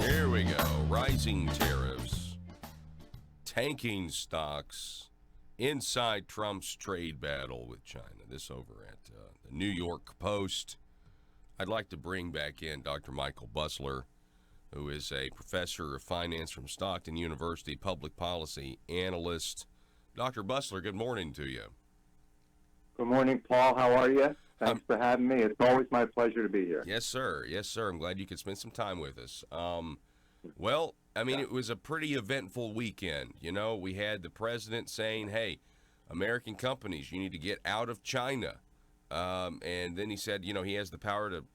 Here we go. Rising tariffs, tanking stocks, inside Trump's trade battle with China. This over at the New York Post. I'd like to bring back in Dr. Michael Busler, who is a professor of finance from Stockton University, public policy analyst. Dr. Busler, good morning to you. Good morning, Paul. How are you? Thanks for having me. It's always my pleasure to be here. Yes, sir. Yes, sir. I'm glad you could spend some time with us. Well, I mean, it was a pretty eventful weekend. You know, we had the president saying, hey, American companies, you need to get out of China. And then he said, you know, he has the power to,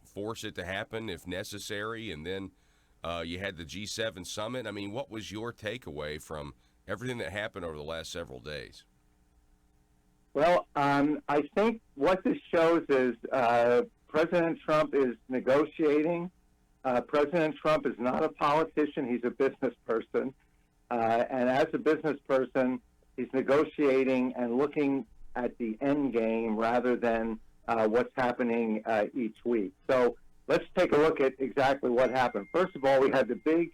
force it to happen if necessary. And then you had the G7 summit. I mean, what was your takeaway from everything that happened over the last several days? Well, I think what this shows is President Trump is negotiating. President Trump is not a politician. He's a business person. And as a business person, he's negotiating and looking at the end game rather than what's happening each week. So let's take a look at exactly what happened. First of all, we had the big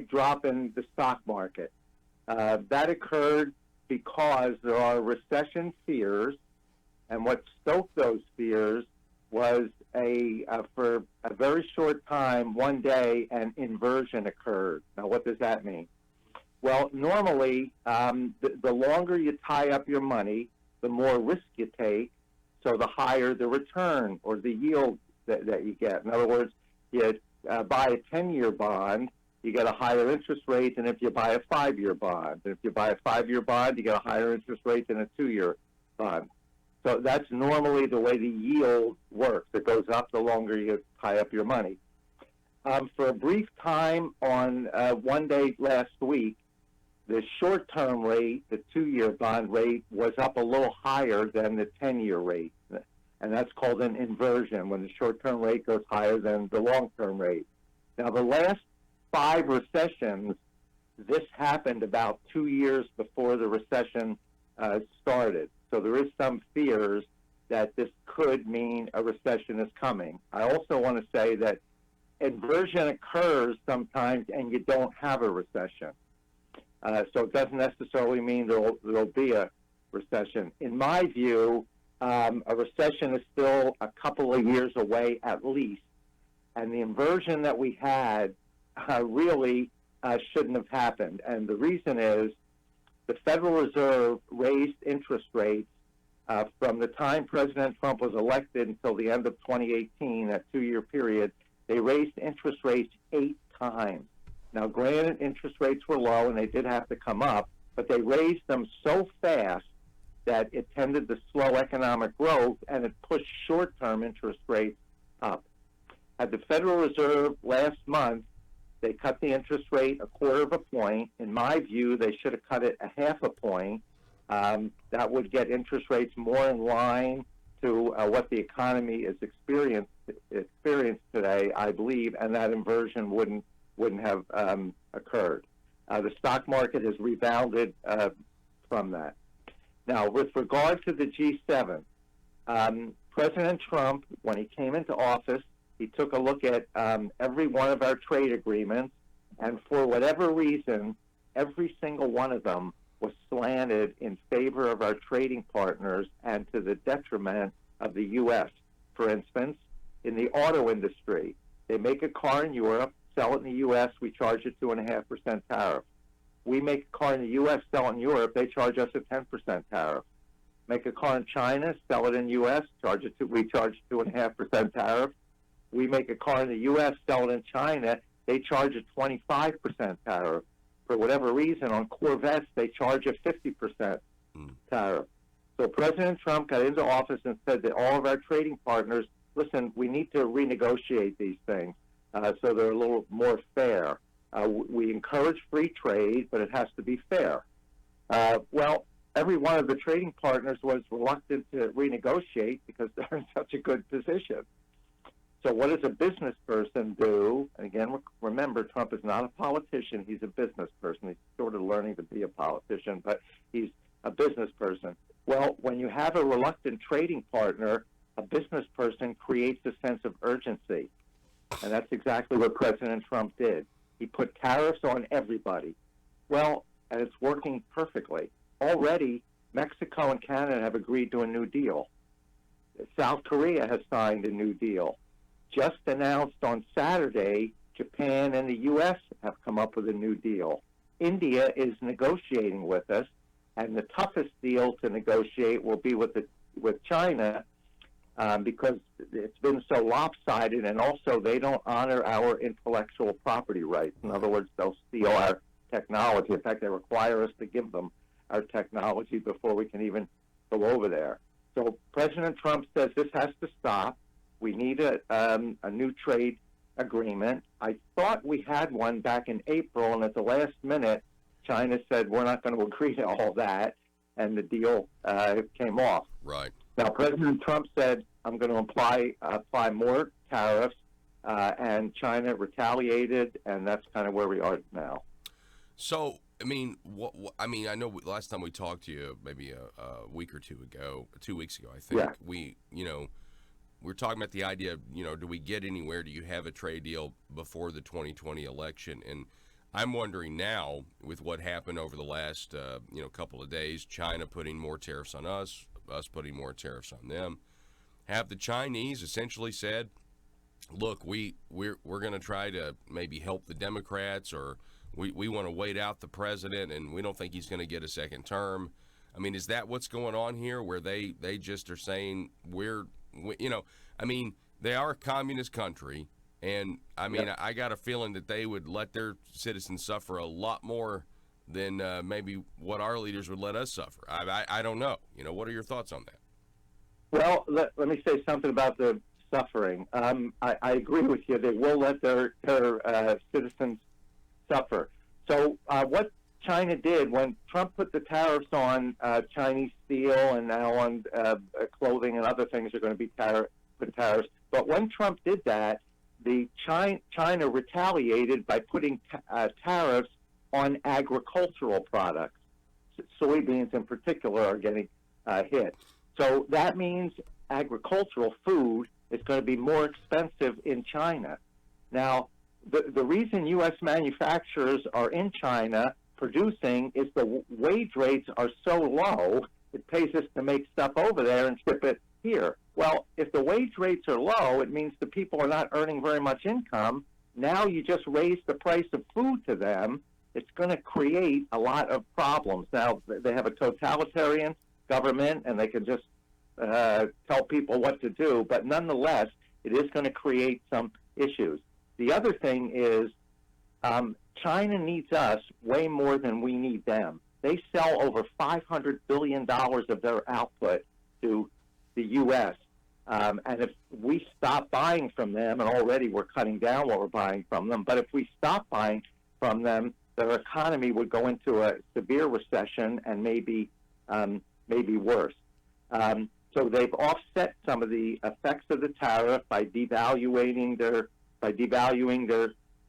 drop in the stock market. That occurred because there are recession fears, and what stoked those fears was for a very short time, one day, an inversion occurred. Now, what does that mean? Well, normally, the longer you tie up your money, the more risk you take, so the higher the return or the yield that you get. In other words, you buy a 10-year bond, you get a higher interest rate than if you buy a 5-year bond. And if you buy a 5-year bond, you get a higher interest rate than a 2-year bond. So that's normally the way the yield works. It goes up the longer you tie up your money. For a brief time on one day last week, the short-term rate, the 2-year bond rate, was up a little higher than the 10-year rate. And that's called an inversion, when the short-term rate goes higher than the long-term rate. Now, the last 5 recessions, this happened about 2 years before the recession started. So there is some fears that this could mean a recession is coming. I also want to say that inversion occurs sometimes and you don't have a recession. So it doesn't necessarily mean there'll be a recession. In my view, a recession is still a couple of years away at least. And the inversion that we had really shouldn't have happened. And the reason is the Federal Reserve raised interest rates from the time President Trump was elected until the end of 2018, that 2-year period. They raised interest rates 8 times. Now, granted, interest rates were low and they did have to come up, but they raised them so fast that it tended to slow economic growth and it pushed short-term interest rates up. At the Federal Reserve last month, they cut the interest rate 1/4 of a point. In my view, they should have cut it 1/2 a point. That would get interest rates more in line to what the economy is experienced today, I believe, and that inversion wouldn't have occurred. The stock market has rebounded from that. Now, with regard to the G7, President Trump, when he came into office, he took a look at every one of our trade agreements, and for whatever reason, every single one of them was slanted in favor of our trading partners and to the detriment of the U.S. For instance, in the auto industry, they make a car in Europe, sell it in the U.S., we charge a 2.5% tariff. We make a car in the U.S., sell it in Europe, they charge us a 10% tariff. Make a car in China, sell it in the U.S., we charge a 2.5% tariff. We make a car in the U.S., sell it in China, they charge a 25% tariff. For whatever reason, on Corvettes, they charge a 50% tariff. So President Trump got into office and said that all of our trading partners, listen, we need to renegotiate these things so they're a little more fair. We encourage free trade, but it has to be fair. Well, every one of the trading partners was reluctant to renegotiate because they're in such a good position. So what does a business person do? And again, remember, Trump is not a politician. He's a business person. He's sort of learning to be a politician, but he's a business person. Well, when you have a reluctant trading partner, a business person creates a sense of urgency. And that's exactly what President Trump did. He put tariffs on everybody. Well, and it's working perfectly. Already, Mexico and Canada have agreed to a new deal. South Korea has signed a new deal. Just announced on Saturday, Japan and the U.S. have come up with a new deal. India is negotiating with us, and the toughest deal to negotiate will be with China, because it's been so lopsided, and also they don't honor our intellectual property rights. In other words, they'll steal our technology. In fact, they require us to give them our technology before we can even go over there. So President Trump says this has to stop. We need a new trade agreement. I thought we had one back in April, and at the last minute, China said, we're not going to agree to all that, and the deal came off. Right. Now, President Trump said, I'm going to apply more tariffs, and China retaliated, and that's kind of where we are now. So, I mean, I know last time we talked to you, maybe a week or 2 weeks ago, I think, Yeah. we're talking about the idea of, do we get anywhere? Do you have a trade deal before the 2020 election? And I'm wondering now, with what happened over the last, couple of days, China putting more tariffs on us putting more tariffs on them, have the Chinese essentially said, look, we're going to try to maybe help the Democrats, or we want to wait out the president, and we don't think he's going to get a second term. I mean, is that what's going on here, where they just are saying they are a communist country, and I mean, Yep. I got a feeling that they would let their citizens suffer a lot more than maybe what our leaders would let us suffer. I don't know. What are your thoughts on that? Well, let me say something about the suffering. I agree with you. They will let their citizens suffer. So what China did when Trump put the tariffs on Chinese steel, and now on clothing and other things are going to be put tariffs. But when Trump did that, the China retaliated by putting tariffs on agricultural products. Soybeans in particular are getting hit. So that means agricultural food is going to be more expensive in China. Now, the reason U.S. manufacturers are in China producing is the wage rates are so low, it pays us to make stuff over there and ship it here. Well, if the wage rates are low, it means the people are not earning very much income. Now you just raise the price of food to them. It's going to create a lot of problems. Now, they have a totalitarian government, and they can just tell people what to do, but nonetheless, it is going to create some issues. The other thing is China needs us way more than we need them. They sell over $500 billion of their output to the U.S., and if we stop buying from them, and already we're cutting down what we're buying from them, but if we stop buying from them, their economy would go into a severe recession and maybe worse. So they've offset some of the effects of the tariff by devaluing their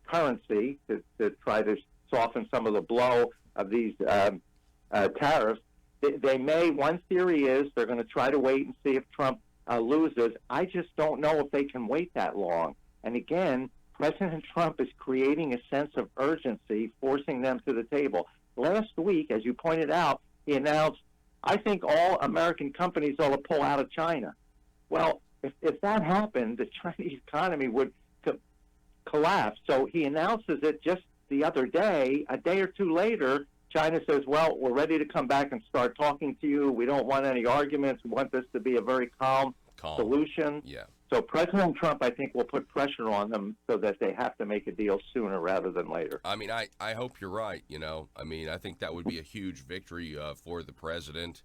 currency to try to soften some of the blow of these tariffs. They may. One theory is they're going to try to wait and see if Trump loses. I just don't know if they can wait that long. And again, President Trump is creating a sense of urgency, forcing them to the table. Last week, as you pointed out, he announced, I think all American companies ought to pull out of China. Well, if that happened, the Chinese economy would collapse. So he announces it just the other day. A day or two later, China says, well, we're ready to come back and start talking to you. We don't want any arguments. We want this to be a very calm solution. Yeah. So President Trump, I think, will put pressure on them so that they have to make a deal sooner rather than later. I mean, I hope you're right, I mean, I think that would be a huge victory for the president,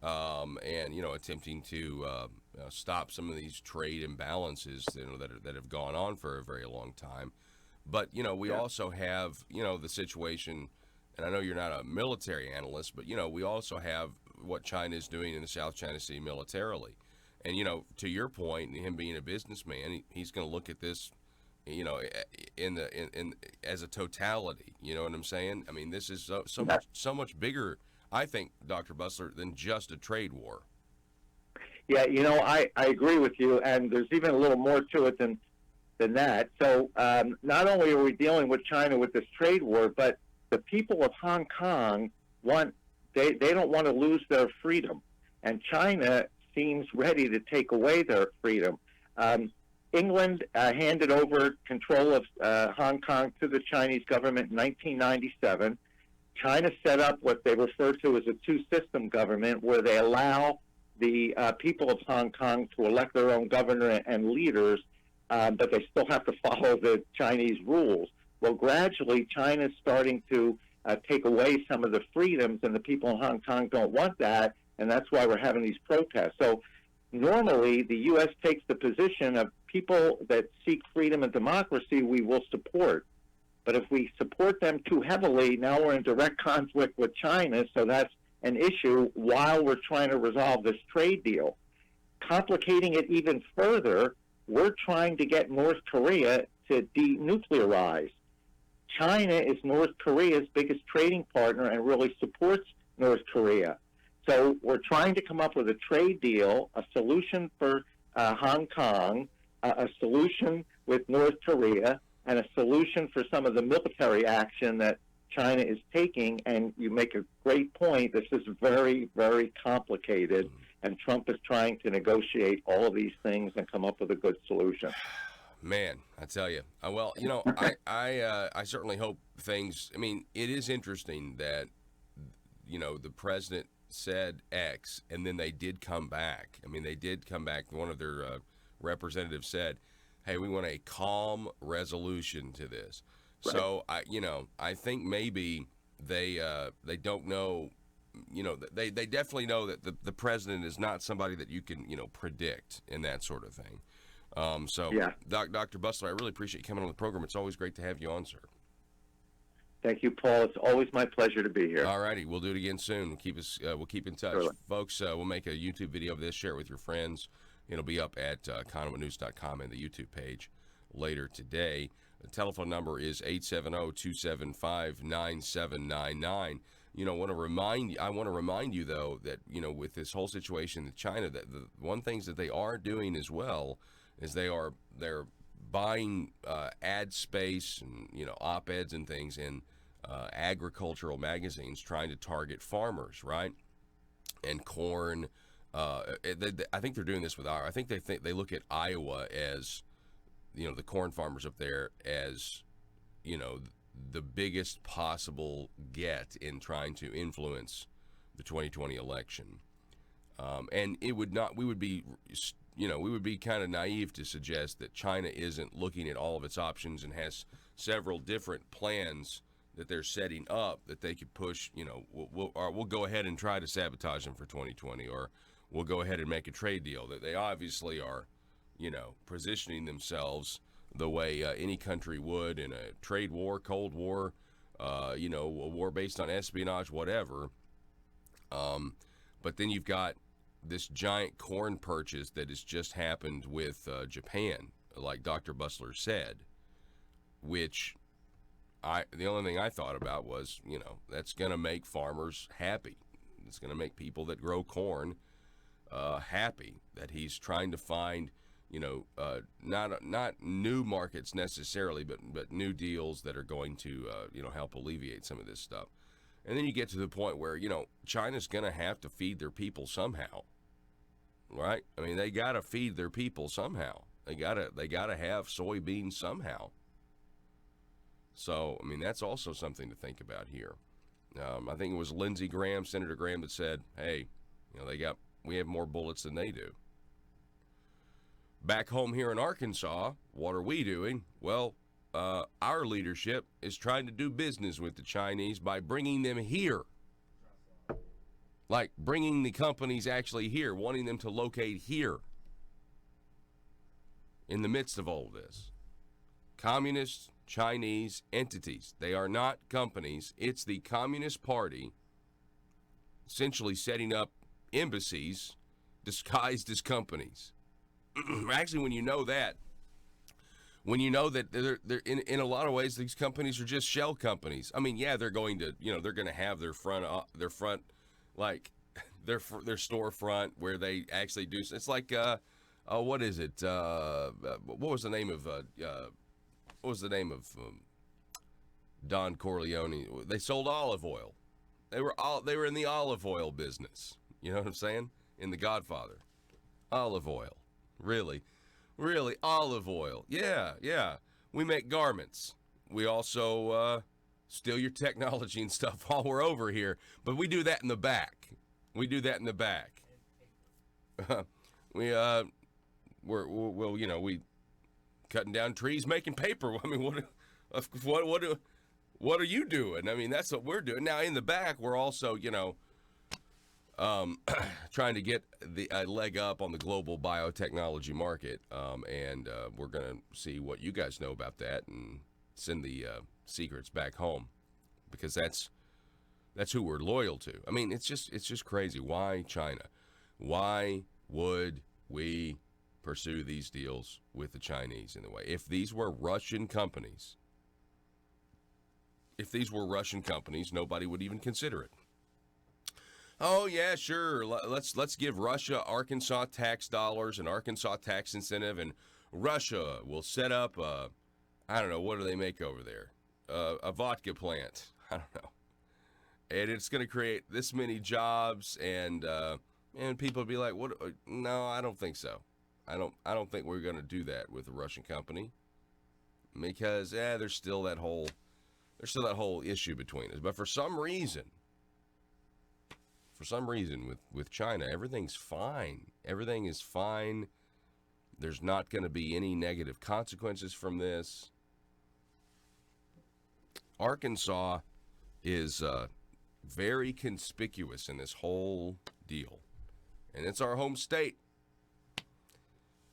and, attempting to stop some of these trade imbalances, that have gone on for a very long time. But, we also have, the situation, and I know you're not a military analyst, but, we also have what China is doing in the South China Sea militarily. And, to your point, him being a businessman, he's going to look at this, in as a totality. You know what I'm saying? I mean, this is so much bigger, I think, Dr. Busler, than just a trade war. Yeah, I agree with you, and there's even a little more to it than than that. So not only are we dealing with China with this trade war, but the people of Hong Kong they don't want to lose their freedom, and China seems ready to take away their freedom. England handed over control of Hong Kong to the Chinese government in 1997. China set up what they refer to as a two-system government, where they allow the people of Hong Kong to elect their own governor and leaders, but they still have to follow the Chinese rules. Well, gradually, China is starting to take away some of the freedoms, and the people in Hong Kong don't want that, and that's why we're having these protests. So normally, the U.S. takes the position of people that seek freedom and democracy, we will support. But if we support them too heavily, now we're in direct conflict with China, so that's an issue while we're trying to resolve this trade deal. Complicating it even further, we're trying to get North Korea to denuclearize. China is North Korea's biggest trading partner and really supports North Korea. So we're trying to come up with a trade deal, a solution for Hong Kong, a solution with North Korea, and a solution for some of the military action that China is taking. And you make a great point. This is very, very complicated, and Trump is trying to negotiate all of these things and come up with a good solution. Man, I tell you. Well, I certainly hope things. I mean, it is interesting that the president said X, and then they did come back. I mean, they did come back. One of their representatives said, "Hey, we want a calm resolution to this." Right. So I think maybe they don't know. They definitely know that the president is not somebody that you can predict and that sort of thing. Yeah. Dr. Busler, I really appreciate you coming on the program. It's always great to have you on, sir. Thank you, Paul. It's always my pleasure to be here. All righty, we'll do it again soon. We'll keep in touch, folks. We'll make a YouTube video of this, share it with your friends. It'll be up at conduitnews.com and the YouTube page later today. The telephone number is 870-275-9799. I want to remind you though that with this whole situation with China, that the one things that they are doing as well is they're buying ad space and op-eds and things in agricultural magazines, trying to target farmers, right? And corn. I think they're doing this with I think they look at Iowa as the corn farmers up there as the biggest possible get in trying to influence the 2020 election. And we would be kind of naive to suggest that China isn't looking at all of its options and has several different plans that they're setting up that they could push. We'll go ahead and try to sabotage them for 2020, or we'll go ahead and make a trade deal. That they obviously are, positioning themselves the way any country would in a trade war, Cold War, a war based on espionage, whatever. But then you've got this giant corn purchase that has just happened with Japan, like Dr. Busler said, which the only thing I thought about was, that's going to make farmers happy. It's going to make people that grow corn happy, that he's trying to find, not new markets necessarily, but new deals that are going to, help alleviate some of this stuff. And then you get to the point where, China's going to have to feed their people somehow, right? I mean, they got to feed their people somehow. They got to have soybeans somehow. So, I mean, that's also something to think about here. I think it was Lindsey Graham, Senator Graham, that said, hey, we have more bullets than they do. Back home here in Arkansas, what are we doing? Well, our leadership is trying to do business with the Chinese by bringing them here. Like bringing the companies actually here, wanting them to locate here in the midst of all of this. Communist Chinese entities. They are not companies. It's the Communist Party essentially setting up embassies disguised as companies. Actually, when you know that they're in a lot of ways, these companies are just shell companies. I mean, yeah, they're going to have their front like their storefront where they actually do. It's like what is it? What was the name of Don Corleone? They sold olive oil. They were in the olive oil business. You know what I'm saying? In The Godfather, olive oil. Really, olive oil. Yeah. We make garments. We also steal your technology and stuff while we're over here, but we do that in the back. We we cutting down trees, making paper. I mean, what are you doing? I mean, that's what we're doing. Now in the back, we're also, trying to get the leg up on the global biotechnology market, and we're going to see what you guys know about that and send the secrets back home, because that's who we're loyal to. I mean, it's just crazy. Why China? Why would we pursue these deals with the Chinese in the way? If these were Russian companies, nobody would even consider it. Oh yeah, sure. Let's give Russia Arkansas tax dollars and Arkansas tax incentive, and Russia will set up I don't know, what do they make over there? A vodka plant. I don't know. And it's going to create this many jobs, and people will be like, "What? No, I don't think so. I don't think we're going to do that with a Russian company, because there's still that whole issue between us." But for some reason with China, everything's fine. Everything is fine. There's not going to be any negative consequences from this. Arkansas is very conspicuous in this whole deal, and it's our home state.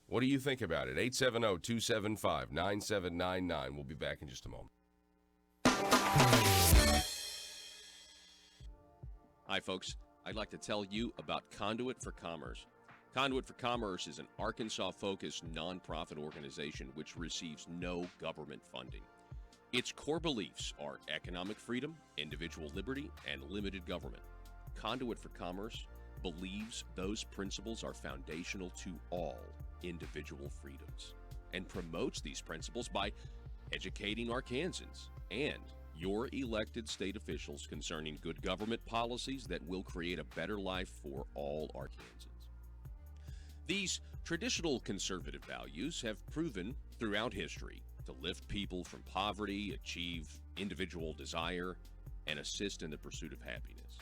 What do you think about it? 870-275-9799. We'll be back in just a moment. Hi, folks. I'd like to tell you about Conduit for Commerce. Conduit for Commerce is an Arkansas-focused nonprofit organization which receives no government funding. Its core beliefs are economic freedom, individual liberty, and limited government. Conduit for Commerce believes those principles are foundational to all individual freedoms and promotes these principles by educating Arkansans and your elected state officials concerning good government policies that will create a better life for all Arkansans. These traditional conservative values have proven throughout history to lift people from poverty, achieve individual desire, and assist in the pursuit of happiness.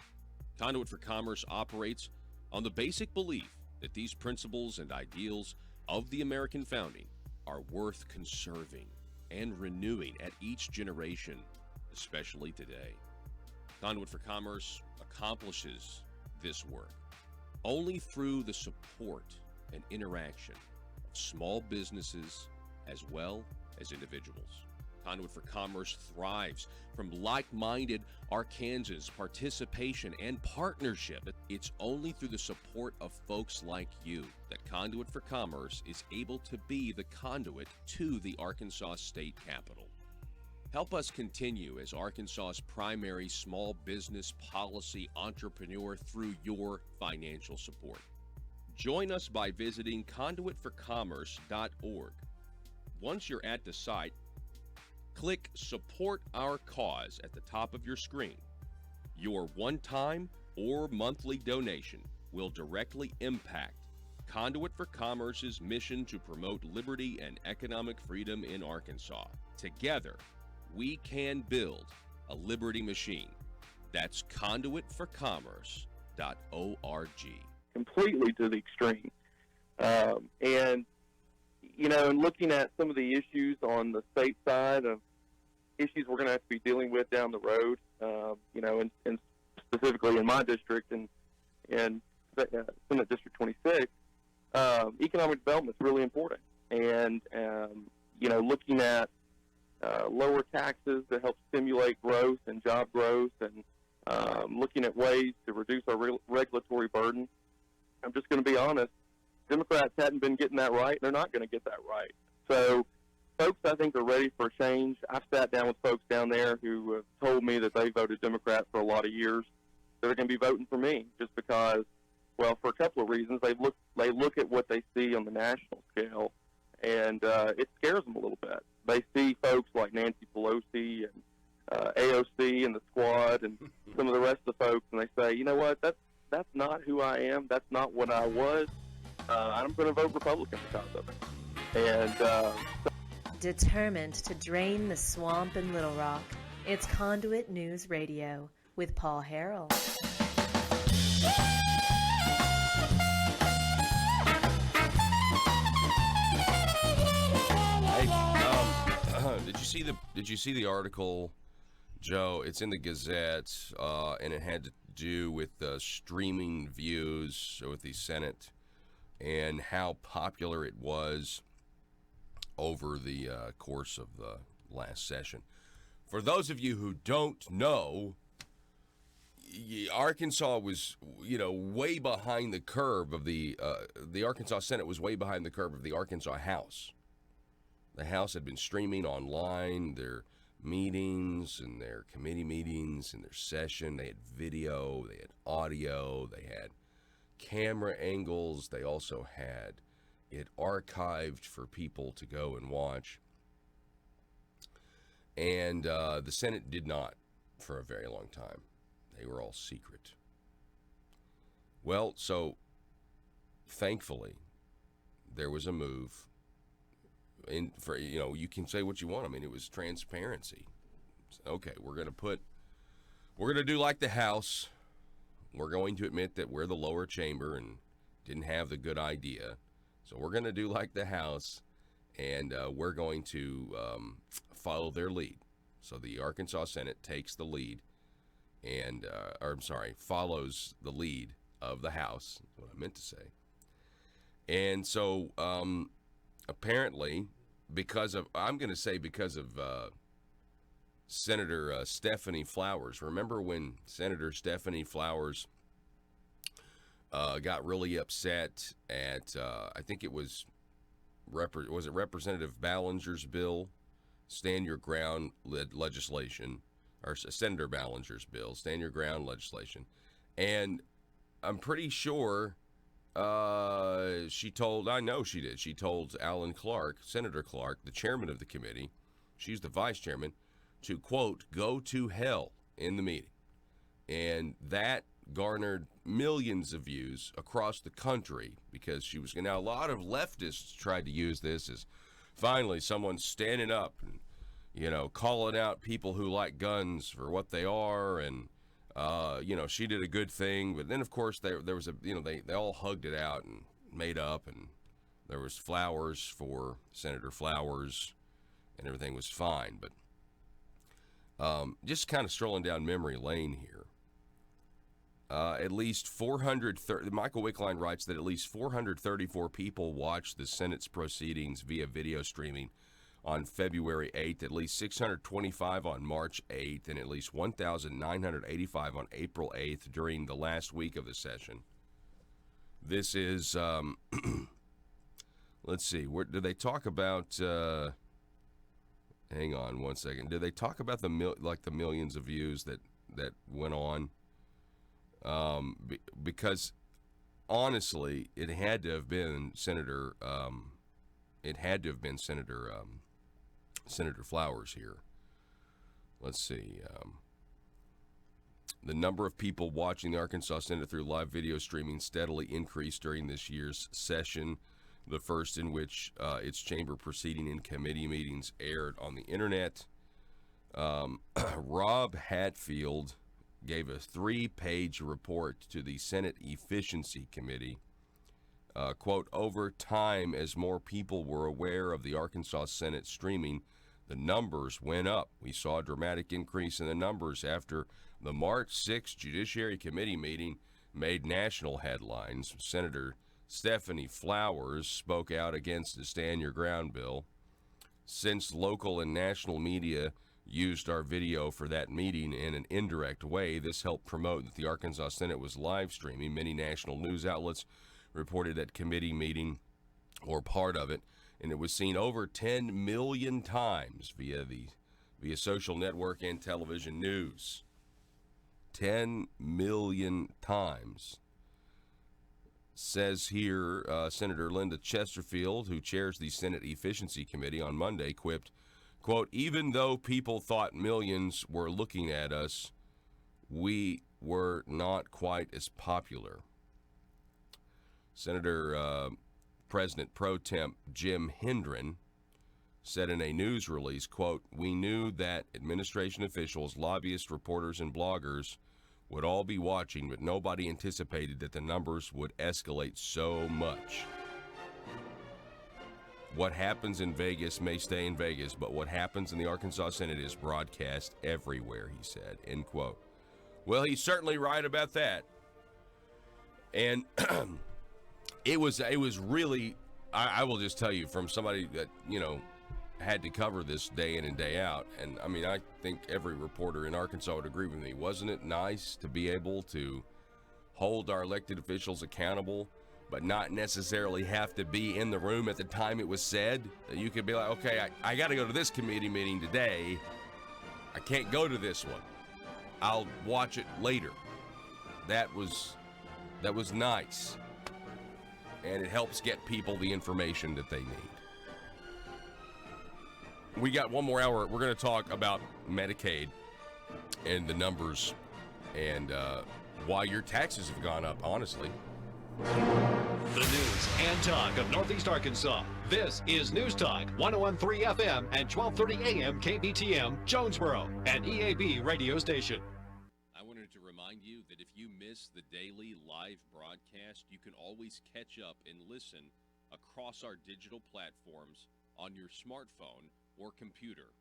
Conduit for Commerce operates on the basic belief that these principles and ideals of the American founding are worth conserving and renewing at each generation, especially today. Conduit for Commerce accomplishes this work only through the support and interaction of small businesses as well as individuals. Conduit for Commerce thrives from like-minded Arkansans' participation and partnership. It's only through the support of folks like you that Conduit for Commerce is able to be the conduit to the Arkansas state capitol. Help us continue as Arkansas's primary small business policy entrepreneur through your financial support. Join us by visiting conduitforcommerce.org. Once you're at the site, click Support Our Cause at the top of your screen. Your one-time or monthly donation will directly impact Conduit for Commerce's mission to promote liberty and economic freedom in Arkansas. Together, we can build a liberty machine. That's conduitforcommerce.org. Completely to the extreme. And looking at some of the issues on the state side of issues we're going to have to be dealing with down the road, and specifically in my district and Senate District 26, economic development is really important. And, looking at lower taxes to help stimulate growth and job growth, and looking at ways to reduce our regulatory burden. I'm just going to be honest, Democrats hadn't been getting that right. They're not going to get that right. So folks, I think, are ready for a change. I've sat down with folks down there who have told me that they voted Democrat for a lot of years. They're going to be voting for me just because Well, for a couple of reasons. They look at what they see on the national scale, and it scares them a little bit. They see folks like Nancy Pelosi and AOC and the Squad and some of the rest of the folks, and they say, you know what, that's not who I am. That's not what I was. I'm going to vote Republican because of it. And determined to drain the swamp in Little Rock, it's Conduit News Radio with Paul Harrell. Hey, did you see the article, Joe? It's in the Gazette, and it had to do with streaming views with the Senate and how popular it was over the course of the last session. For those of you who don't know, Arkansas was, way behind the curve of the Arkansas Senate was way behind the curve of the Arkansas House. The House had been streaming online their meetings and their committee meetings and their session. They had video, they had audio, they had camera angles. They also had it archived for people to go and watch. And the Senate did not for a very long time. They were all secret. Well, so thankfully, there was a move. You can say what you want. I mean, it was transparency. Okay, we're going to do like the House. We're going to admit that we're the lower chamber and didn't have the good idea. So we're going to do like the House, and we're going to follow their lead. So the Arkansas Senate takes the lead and, follows the lead of the House, is what I meant to say. And so apparently, because of Senator Stephanie Flowers. Remember when Senator Stephanie Flowers got really upset at, I think it was Representative Ballinger's bill, Stand Your Ground legislation, or Senator Ballinger's bill, Stand Your Ground legislation. And I'm pretty sure she told Alan Clark, Senator Clark, the chairman of the committee, she's the vice chairman, to, quote, go to hell in the meeting. And that garnered millions of views across the country because she was. Now, a lot of leftists tried to use this as finally someone standing up and, calling out people who like guns for what they are. And, she did a good thing. But then, of course, there was they all hugged it out and made up. And there was flowers for Senator Flowers and everything was fine. But just kind of strolling down memory lane here. At least 430. Michael Wickline writes that at least 434 people watched the Senate's proceedings via video streaming on February 8th, at least 625 on March 8th, and at least 1,985 on April 8th during the last week of the session. This is, let's see, do they talk about? Hang on one second. Do they talk about the millions of views that went on? Because honestly, it had to have been Senator Flowers here. Let's see. The number of people watching the Arkansas Senate through live video streaming steadily increased during this year's session, the first in which its chamber proceeding and committee meetings aired on the internet. Rob Hatfield gave a 3-page report to the Senate Efficiency Committee. Quote, over time, as more people were aware of the Arkansas Senate streaming, the numbers went up. We saw a dramatic increase in the numbers after the March 6th Judiciary Committee meeting made national headlines. Senator Stephanie Flowers spoke out against the Stand Your Ground bill. Since local and national media used our video for that meeting in an indirect way, this helped promote that the Arkansas Senate was live streaming. Many national news outlets reported that committee meeting or part of it, and it was seen over 10 million times via social network and television news. 10 million times. says here, Senator Linda Chesterfield, who chairs the Senate Efficiency Committee, on Monday, quipped, quote, "Even though people thought millions were looking at us, we were not quite as popular." Senator President Pro Temp Jim Hendren said in a news release, quote, "We knew that administration officials, lobbyists, reporters, and bloggers would all be watching, but nobody anticipated that the numbers would escalate so much. What happens in Vegas may stay in Vegas, but what happens in the Arkansas Senate is broadcast everywhere," he said, end quote. Well, he's certainly right about that. And it was really, I will just tell you, from somebody that, had to cover this day in and day out, and I mean, I think every reporter in Arkansas would agree with me. Wasn't it nice to be able to hold our elected officials accountable, but not necessarily have to be in the room at the time it was said? That you could be like, okay, I got to go to this committee meeting today. I can't go to this one. I'll watch it later. That was nice. And it helps get people the information that they need. We got one more hour. We're going to talk about Medicaid and the numbers and why your taxes have gone up, honestly. The news and talk of Northeast Arkansas. This is News Talk 101.3 FM and 12:30 AM KBTM, Jonesboro, an EAB radio station. I wanted to remind you that if you miss the daily live broadcast, you can always catch up and listen across our digital platforms on your smartphone or computer.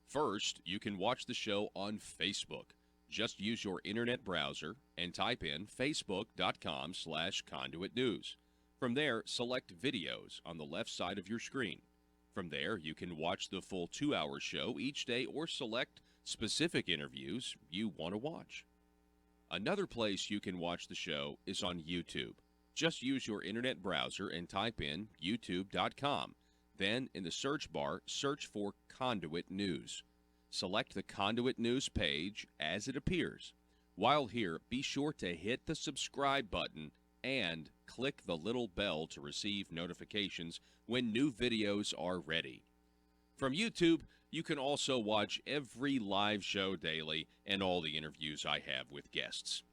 First, you can watch the show on Facebook. Just use your internet browser and type in facebook.com/Conduit News. From there, select videos on the left side of your screen. From there, you can watch the full 2-hour show each day or select specific interviews you want to watch. Another place you can watch the show is on YouTube. Just use your internet browser and type in youtube.com. Then, in the search bar, search for Conduit News. Select the Conduit News page as it appears. While here, be sure to hit the subscribe button and click the little bell to receive notifications when new videos are ready. From YouTube, you can also watch every live show daily and all the interviews I have with guests.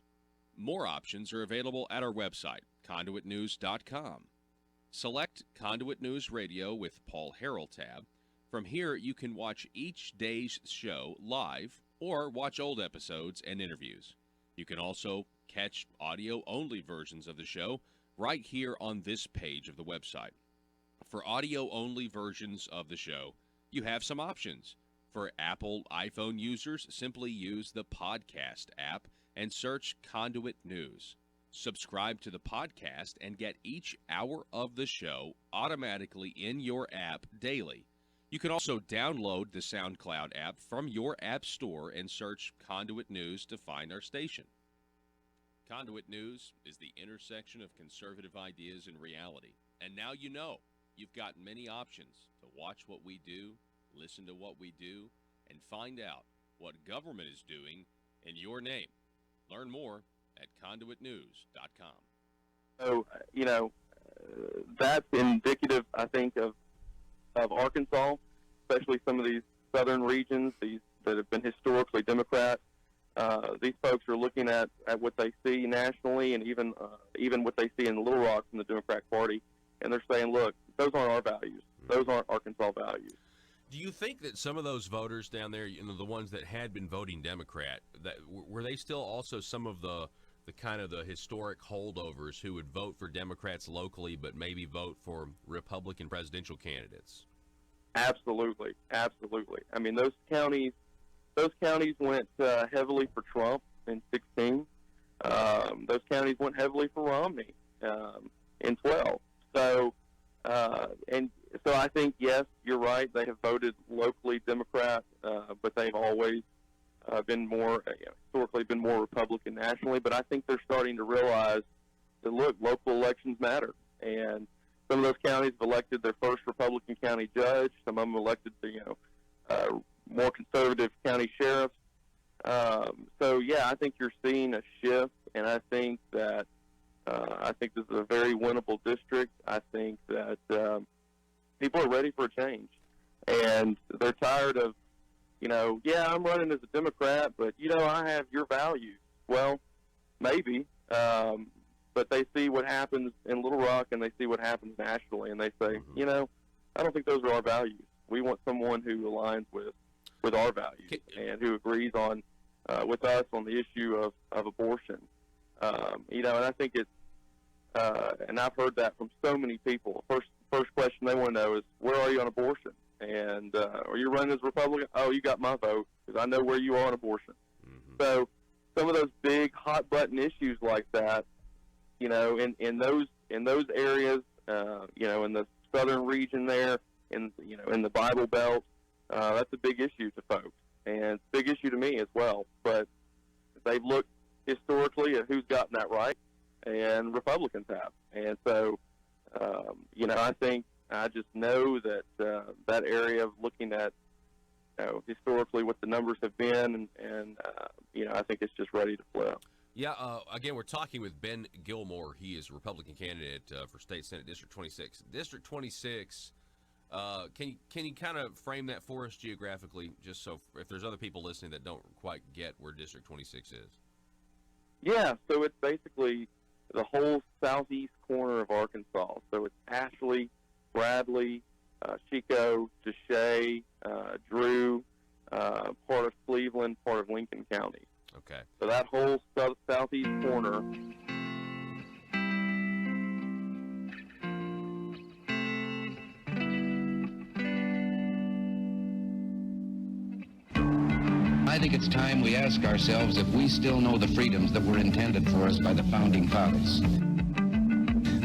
More options are available at our website, conduitnews.com. Select Conduit News Radio with Paul Harrell tab. From here, you can watch each day's show live or watch old episodes and interviews. You can also catch audio-only versions of the show right here on this page of the website. For audio-only versions of the show, you have some options. For Apple iPhone users, simply use the podcast app and search Conduit News. Subscribe to the podcast and get each hour of the show automatically in your app daily. You can also download the SoundCloud app from your app store and search Conduit News to find our station. Conduit News is the intersection of conservative ideas and reality. And now you know. You've got many options to watch what we do, listen to what we do, and find out what government is doing in your name. Learn more at conduitnews.com. So, that's indicative, I think, of Arkansas, especially some of these southern regions, these that have been historically Democrat. These folks are looking at what they see nationally and even what they see in Little Rock from the Democratic Party, and they're saying, look, those aren't our values. Those aren't Arkansas values. Do you think that some of those voters down there, the ones that had been voting Democrat, that were they still also some of the kind of the historic holdovers who would vote for Democrats locally but maybe vote for Republican presidential candidates? Absolutely. I mean, those counties went heavily for Trump in 2016. Those counties went heavily for Romney in 2012. So I think, yes, you're right. They have voted locally Democrat, but they've always been historically been more Republican nationally. But I think they're starting to realize that, look, local elections matter. And some of those counties have elected their first Republican county judge. Some of them elected more conservative county sheriffs. So, yeah, I think you're seeing a shift, and I think that I think this is a very winnable district. I think that people are ready for a change, and they're tired of, yeah, I'm running as a Democrat, but, I have your values. Well, maybe, but they see what happens in Little Rock and they see what happens nationally, and they say, I don't think those are our values. We want someone who aligns with our values and who agrees on with us on the issue of abortion. And I think it's, and I've heard that from so many people. First question they want to know is, where are you on abortion? And are you running as a Republican? Oh, you got my vote because I know where you are on abortion. Mm-hmm. So some of those big hot button issues like that, in those areas, in the southern region there, in the Bible Belt, that's a big issue to folks, and it's a big issue to me as well. But they've looked historically at who's gotten that right, and Republicans have. And so, I think I just know that that area of looking at historically what the numbers have been, and I think it's just ready to flow. Yeah, again, we're talking with Ben Gilmore. He is a Republican candidate for State Senate District 26. District 26, can you kind of frame that for us geographically, just so if there's other people listening that don't quite get where District 26 is? Yeah, so it's basically the whole southeast corner of Arkansas. So it's Ashley, Bradley, Chico, Deshay, Drew, part of Cleveland, part of Lincoln County. Okay. So that whole southeast corner. I think it's time we ask ourselves if we still know the freedoms that were intended for us by the Founding Fathers.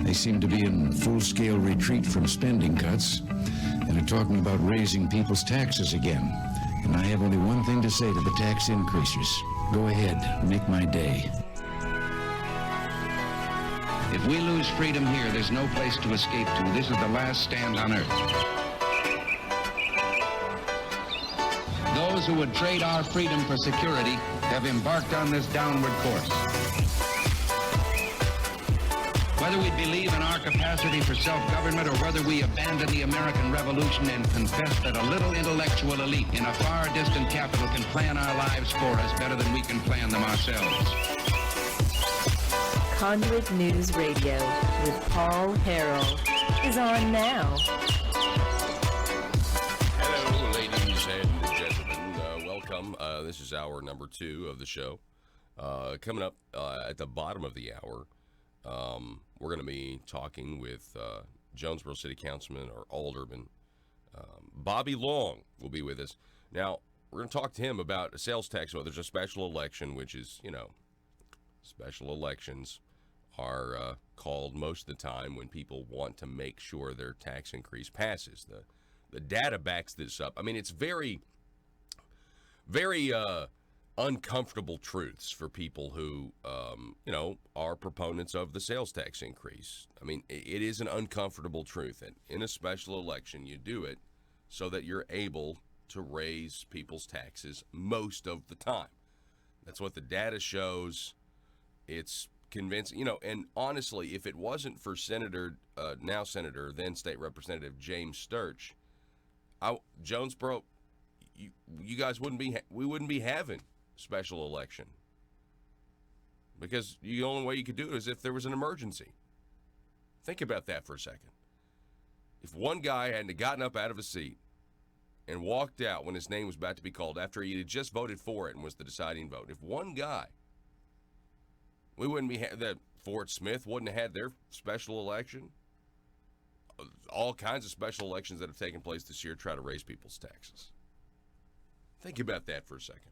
They seem to be in full-scale retreat from spending cuts and are talking about raising people's taxes again. And I have only one thing to say to the tax increasers. Go ahead, make my day. If we lose freedom here, there's no place to escape to. This is the last stand on earth. Those who would trade our freedom for security have embarked on this downward course. Whether we believe in our capacity for self-government or whether we abandon the American Revolution and confess that a little intellectual elite in a far distant capital can plan our lives for us better than we can plan them ourselves. Conduit News Radio with Paul Harrell is on now. Hello, ladies and gentlemen. Welcome. This is hour number 2 of the show. Coming up at the bottom of the hour, we're going to be talking with Jonesboro City Councilman or Alderman Bobby Long will be with us. Now, we're going to talk to him about a sales tax. Well, there's a special election, which is, special elections are called most of the time when people want to make sure their tax increase passes. The data backs this up. I mean, it's very, very uncomfortable truths for people who, are proponents of the sales tax increase. I mean, it is an uncomfortable truth. And in a special election, you do it so that you're able to raise people's taxes most of the time. That's what the data shows. It's convincing, and honestly, if it wasn't for now Senator, then State Representative James Sturch, Jonesboro, you guys we wouldn't be having special election, because the only way you could do it is if there was an emergency. Think about that for a second. If one guy hadn't gotten up out of his seat and walked out when his name was about to be called after he had just voted for it and was the deciding vote, if one guy, we wouldn't be that Fort Smith wouldn't have had their special election. All kinds of special elections that have taken place this year try to raise people's taxes. Think about that for a second.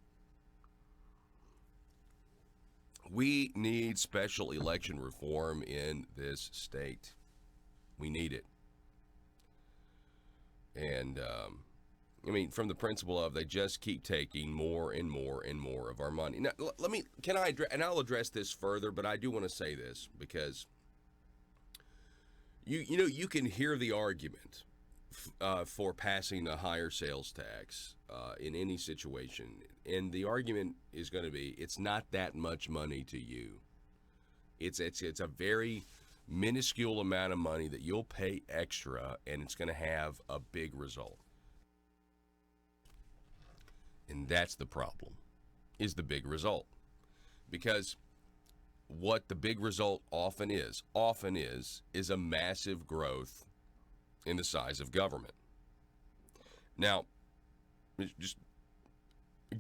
We need special election reform in this state. We need it. And, from the principle of they just keep taking more and more and more of our money. Now, I'll address this further, but I do want to say this because, you can hear the argument for passing a higher sales tax in any situation. And the argument is going to be, it's not that much money to you. It's a very minuscule amount of money that you'll pay extra, and it's going to have a big result. And that's the problem, is the big result. Because what the big result often is a massive growth in the size of government. Now, just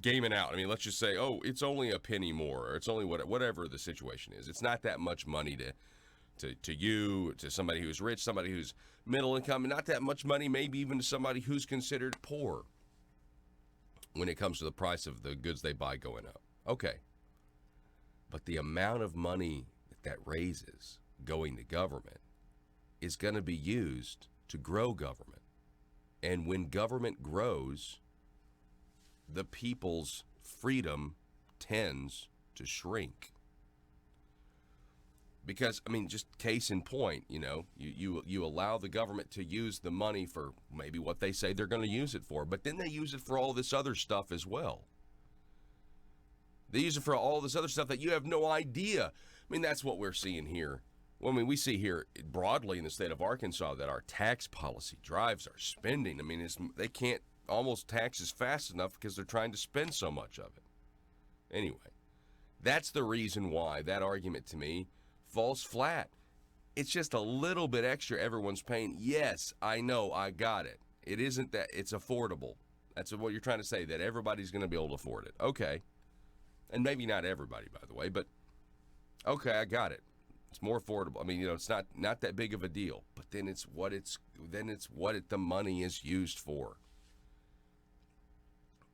game it out. I mean, let's just say, oh, it's only a penny more, or it's only whatever the situation is. It's not that much money to you, to somebody who's rich, somebody who's middle income, and not that much money maybe even to somebody who's considered poor when it comes to the price of the goods they buy going up. Okay. But the amount of money that raises going to government is going to be used to grow government. And when government grows, the people's freedom tends to shrink. Because, I mean, just case in point, you allow the government to use the money for maybe what they say they're going to use it for, but then they use it for all this other stuff as well. They use it for all this other stuff that you have no idea. I mean, that's what we're seeing here. Well, I mean, we see here broadly in the state of Arkansas that our tax policy drives our spending. I mean, they can't almost tax as fast enough because they're trying to spend so much of it. Anyway, that's the reason why that argument to me falls flat. It's just a little bit extra everyone's paying. Yes, I know, I got it. It isn't that it's affordable. That's what you're trying to say, that everybody's going to be able to afford it. Okay. And maybe not everybody, by the way, but okay, I got it. It's more affordable. I mean, it's not that big of a deal, but then it's what the money is used for.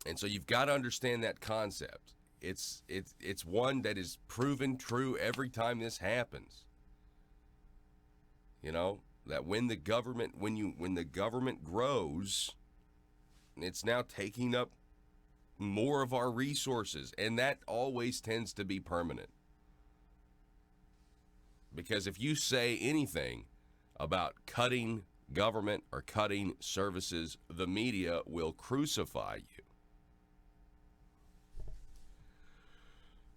And so you've got to understand that concept. It's one that is proven true every time this happens. That when the government grows, it's now taking up more of our resources, and that always tends to be permanent. Because if you say anything about cutting government or cutting services, the media will crucify you.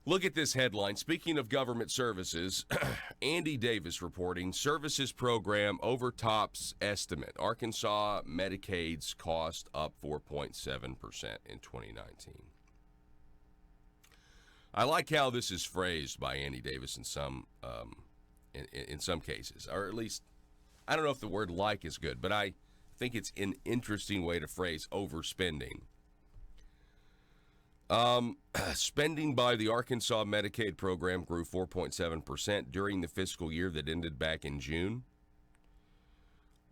Look at this headline. Speaking of government services, Andy Davis reporting, services program overtops estimate. Arkansas Medicaid's cost up 4.7% in 2019. I like how this is phrased by Andy Davis in some cases, or at least, I don't know if the word like is good, but I think it's an interesting way to phrase overspending. Spending by the Arkansas Medicaid program grew 4.7% during the fiscal year that ended back in June.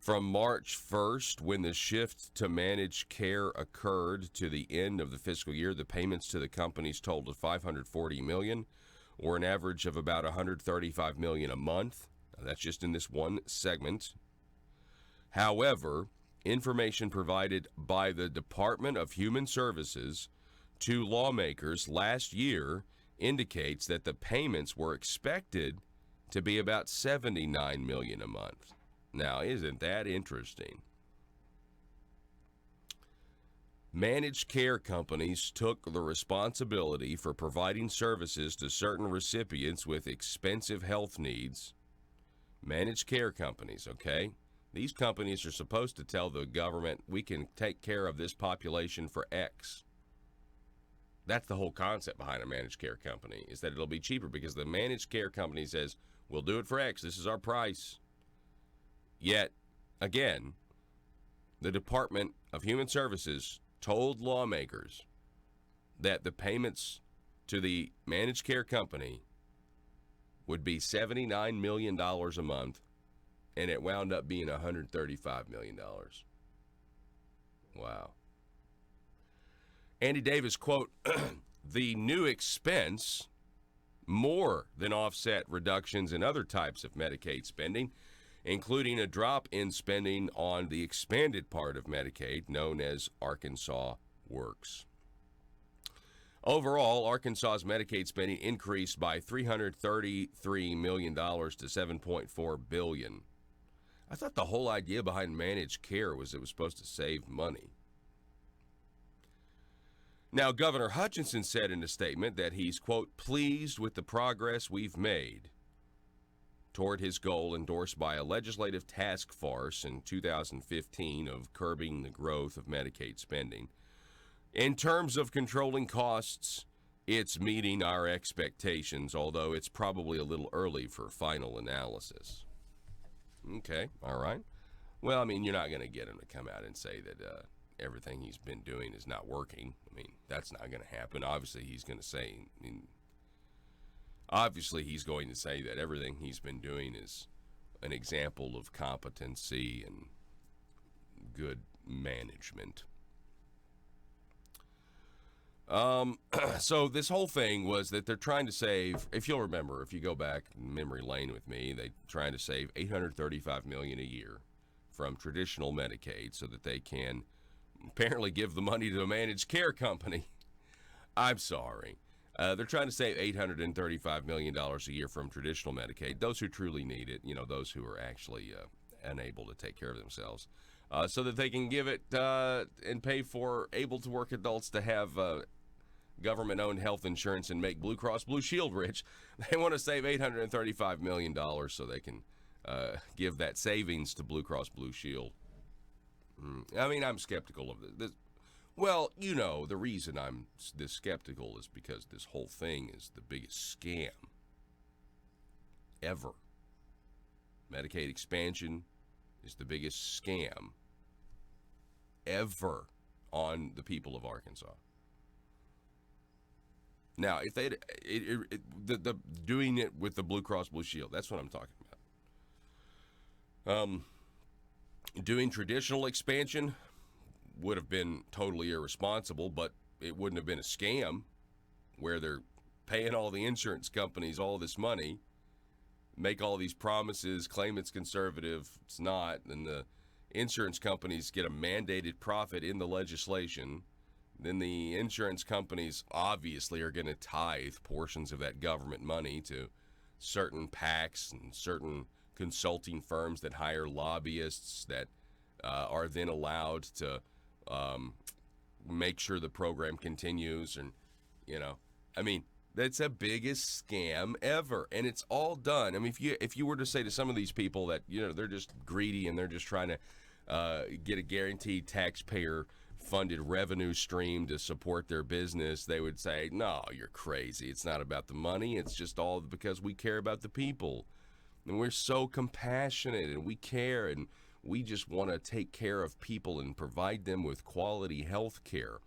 From March 1st, when the shift to managed care occurred, to the end of the fiscal year, the payments to the companies totaled $540 million, or an average of about $135 million a month. Now, that's just in this one segment. However, information provided by the Department of Human Services to lawmakers last year indicates that the payments were expected to be about $79 million a month. Now, isn't that interesting? Managed care companies took the responsibility for providing services to certain recipients with expensive health needs. Managed care companies, okay? These companies are supposed to tell the government, we can take care of this population for X. That's the whole concept behind a managed care company, is that it'll be cheaper because the managed care company says, we'll do it for X. This is our price. Yet, again, the Department of Human Services told lawmakers that the payments to the managed care company would be $79 million a month, and it wound up being $135 million. Wow. Andy Davis, quote, the new expense more than offset reductions in other types of Medicaid spending, including a drop in spending on the expanded part of Medicaid known as Arkansas Works. Overall, Arkansas's Medicaid spending increased by $333 million to $7.4 billion. I thought the whole idea behind managed care was it was supposed to save money. Now, Governor Hutchinson said in a statement that he's, quote, pleased with the progress we've made. toward his goal endorsed by a legislative task force in 2015 of curbing the growth of Medicaid spending. In terms of controlling costs, it's meeting our expectations, although it's probably a little early for final analysis. Okay, all right. Well, I mean, you're not going to get him to come out and say that everything he's been doing is not working. I mean, that's not going to happen. Obviously, he's going to say, that everything he's been doing is an example of competency and good management. So this whole thing was that they're trying to save, if you'll remember, if you go back memory lane with me, they're trying to save $835 million a year from traditional Medicaid so that they can apparently give the money to a managed care company. I'm sorry. They're trying to save $835 million a year from traditional Medicaid, those who truly need it, those who are actually unable to take care of themselves, so that they can give it and pay for able-to-work adults to have government-owned health insurance and make Blue Cross Blue Shield rich. They want to save $835 million so they can give that savings to Blue Cross Blue Shield. I mean, I'm skeptical of this. Well, the reason I'm this skeptical is because this whole thing is the biggest scam ever. Medicaid expansion is the biggest scam ever on the people of Arkansas. Now, if they the doing it with the Blue Cross Blue Shield, that's what I'm talking about. Doing traditional expansion would have been totally irresponsible, but it wouldn't have been a scam where they're paying all the insurance companies all this money, make all these promises, claim it's conservative, it's not, and the insurance companies get a mandated profit in the legislation. Then the insurance companies obviously are going to tithe portions of that government money to certain PACs and certain consulting firms that hire lobbyists that are then allowed to make sure the program continues. And, I mean, that's the biggest scam ever. And it's all done. I mean, if you were to say to some of these people that, they're just greedy and they're just trying to get a guaranteed taxpayer-funded revenue stream to support their business, they would say, no, you're crazy. It's not about the money. It's just all because we care about the people. And we're so compassionate and we care and we just want to take care of people and provide them with quality health care.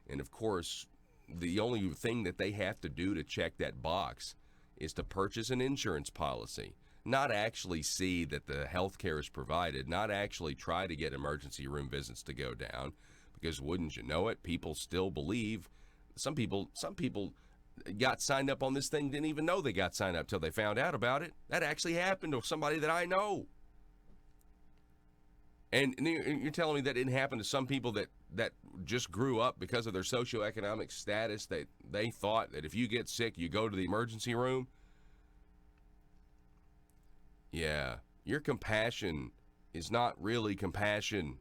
And, of course, the only thing that they have to do to check that box is to purchase an insurance policy, not actually see that the health care is provided, not actually try to get emergency room visits to go down, because wouldn't you know it, people still believe, some people got signed up on this thing, didn't even know they got signed up till they found out about it. That actually happened to somebody that I know. And you're telling me that didn't happen to some people that just grew up because of their socioeconomic status, that they thought that if you get sick, you go to the emergency room? Yeah, your compassion is not really compassion.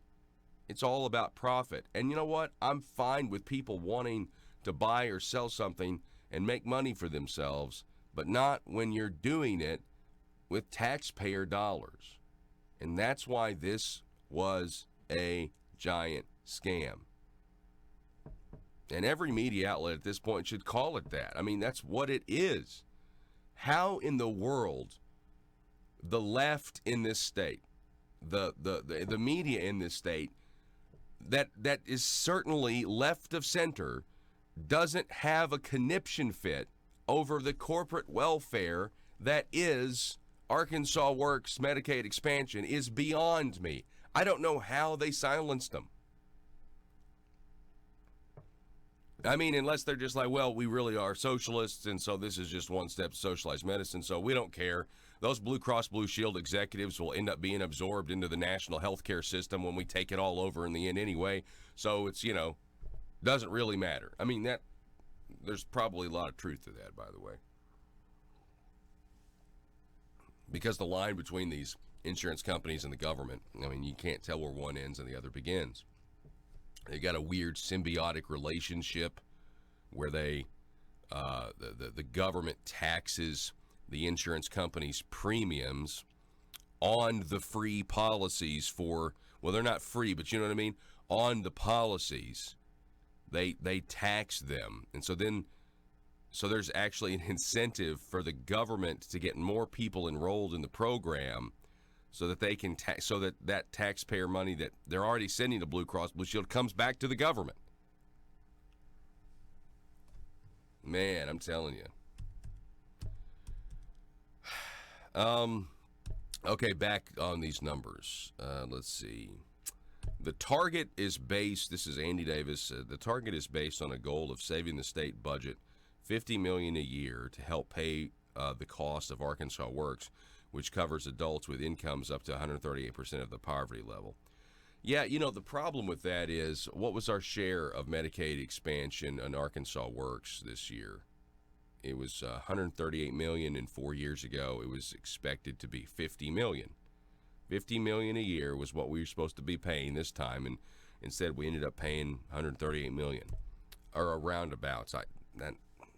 It's all about profit. And you know what? I'm fine with people wanting to buy or sell something and make money for themselves, but not when you're doing it with taxpayer dollars. And that's why this was a giant scam. And every media outlet at this point should call it that. I mean, that's what it is. How in the world the left in this state, the media in this state, that is certainly left of center, doesn't have a conniption fit over the corporate welfare that is Arkansas Works Medicaid expansion is beyond me. I don't know how they silenced them. I mean, unless they're just like, well, we really are socialists, and so this is just one step to socialized medicine, so we don't care. Those Blue Cross Blue Shield executives will end up being absorbed into the national healthcare system when we take it all over in the end anyway, so it's, doesn't really matter. I mean, there's probably a lot of truth to that, by the way. Because the line between these insurance companies and the government, I mean, you can't tell where one ends and the other begins. They got a weird symbiotic relationship where they, the government taxes the insurance company's premiums on the free policies for, well, they're not free, but you know what I mean? On the policies, they tax them. And so there's actually an incentive for the government to get more people enrolled in the program so that they can so that taxpayer money that they're already sending to Blue Cross Blue Shield comes back to the government. Man, I'm telling you. Okay, back on these numbers. Let's see. The target is based, this is Andy Davis, the target is based on a goal of saving the state budget $50 million a year to help pay the cost of Arkansas Works, which covers adults with incomes up to 138% of the poverty level. Yeah, you know, the problem with that is, what was our share of Medicaid expansion in Arkansas Works this year? It was $138 million, and 4 years ago it was expected to be $50 million. $50 million a year was what we were supposed to be paying this time, and instead we ended up paying $138 million, or a roundabouts.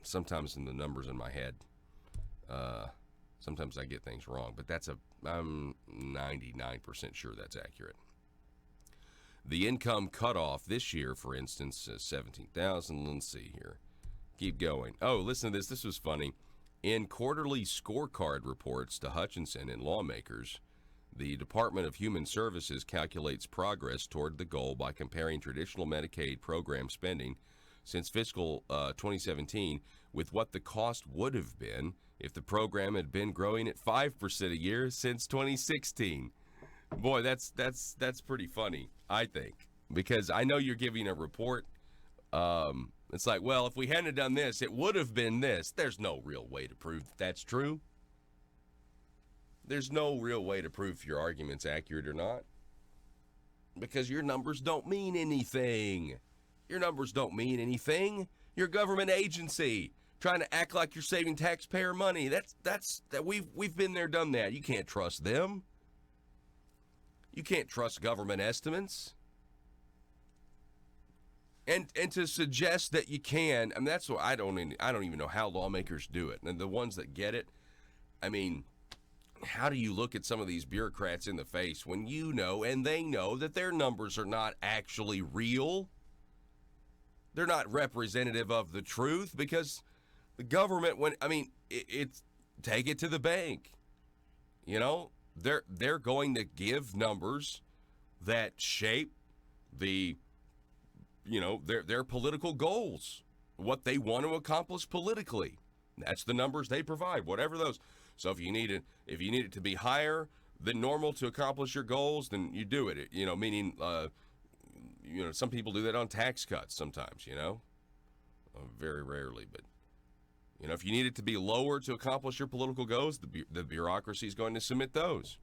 Sometimes in the numbers in my head, sometimes I get things wrong, but I'm 99% sure that's accurate. The income cutoff this year, for instance, is $17,000. Let's see here. Keep going. Oh, listen to this. This was funny. In quarterly scorecard reports to Hutchinson and lawmakers, the Department of Human Services calculates progress toward the goal by comparing traditional Medicaid program spending since fiscal 2017 with what the cost would have been if the program had been growing at 5% a year since 2016. Boy, that's pretty funny, I think, because I know you're giving a report. It's like, well, if we hadn't done this, it would have been this. There's no real way to prove that's true. There's no real way to prove if your argument's accurate or not, because your numbers don't mean anything. Your numbers don't mean anything. You're a government agency trying to act like you're saving taxpayer money. That's we've been there, done that. You can't trust them. You can't trust government estimates. And to suggest that you can, I mean, that's what I don't even know how lawmakers do it. And the ones that get it, I mean, how do you look at some of these bureaucrats in the face when you know and they know that their numbers are not actually real? They're not representative of the truth, because the government, it's take it to the bank. You know, they're going to give numbers that shape the, their political goals, what they want to accomplish politically. That's the numbers they provide, whatever those. So if you need it to be higher than normal to accomplish your goals, then you do it. Meaning, some people do that on tax cuts sometimes. Very rarely, but if you need it to be lower to accomplish your political goals, the bureaucracy is going to submit those.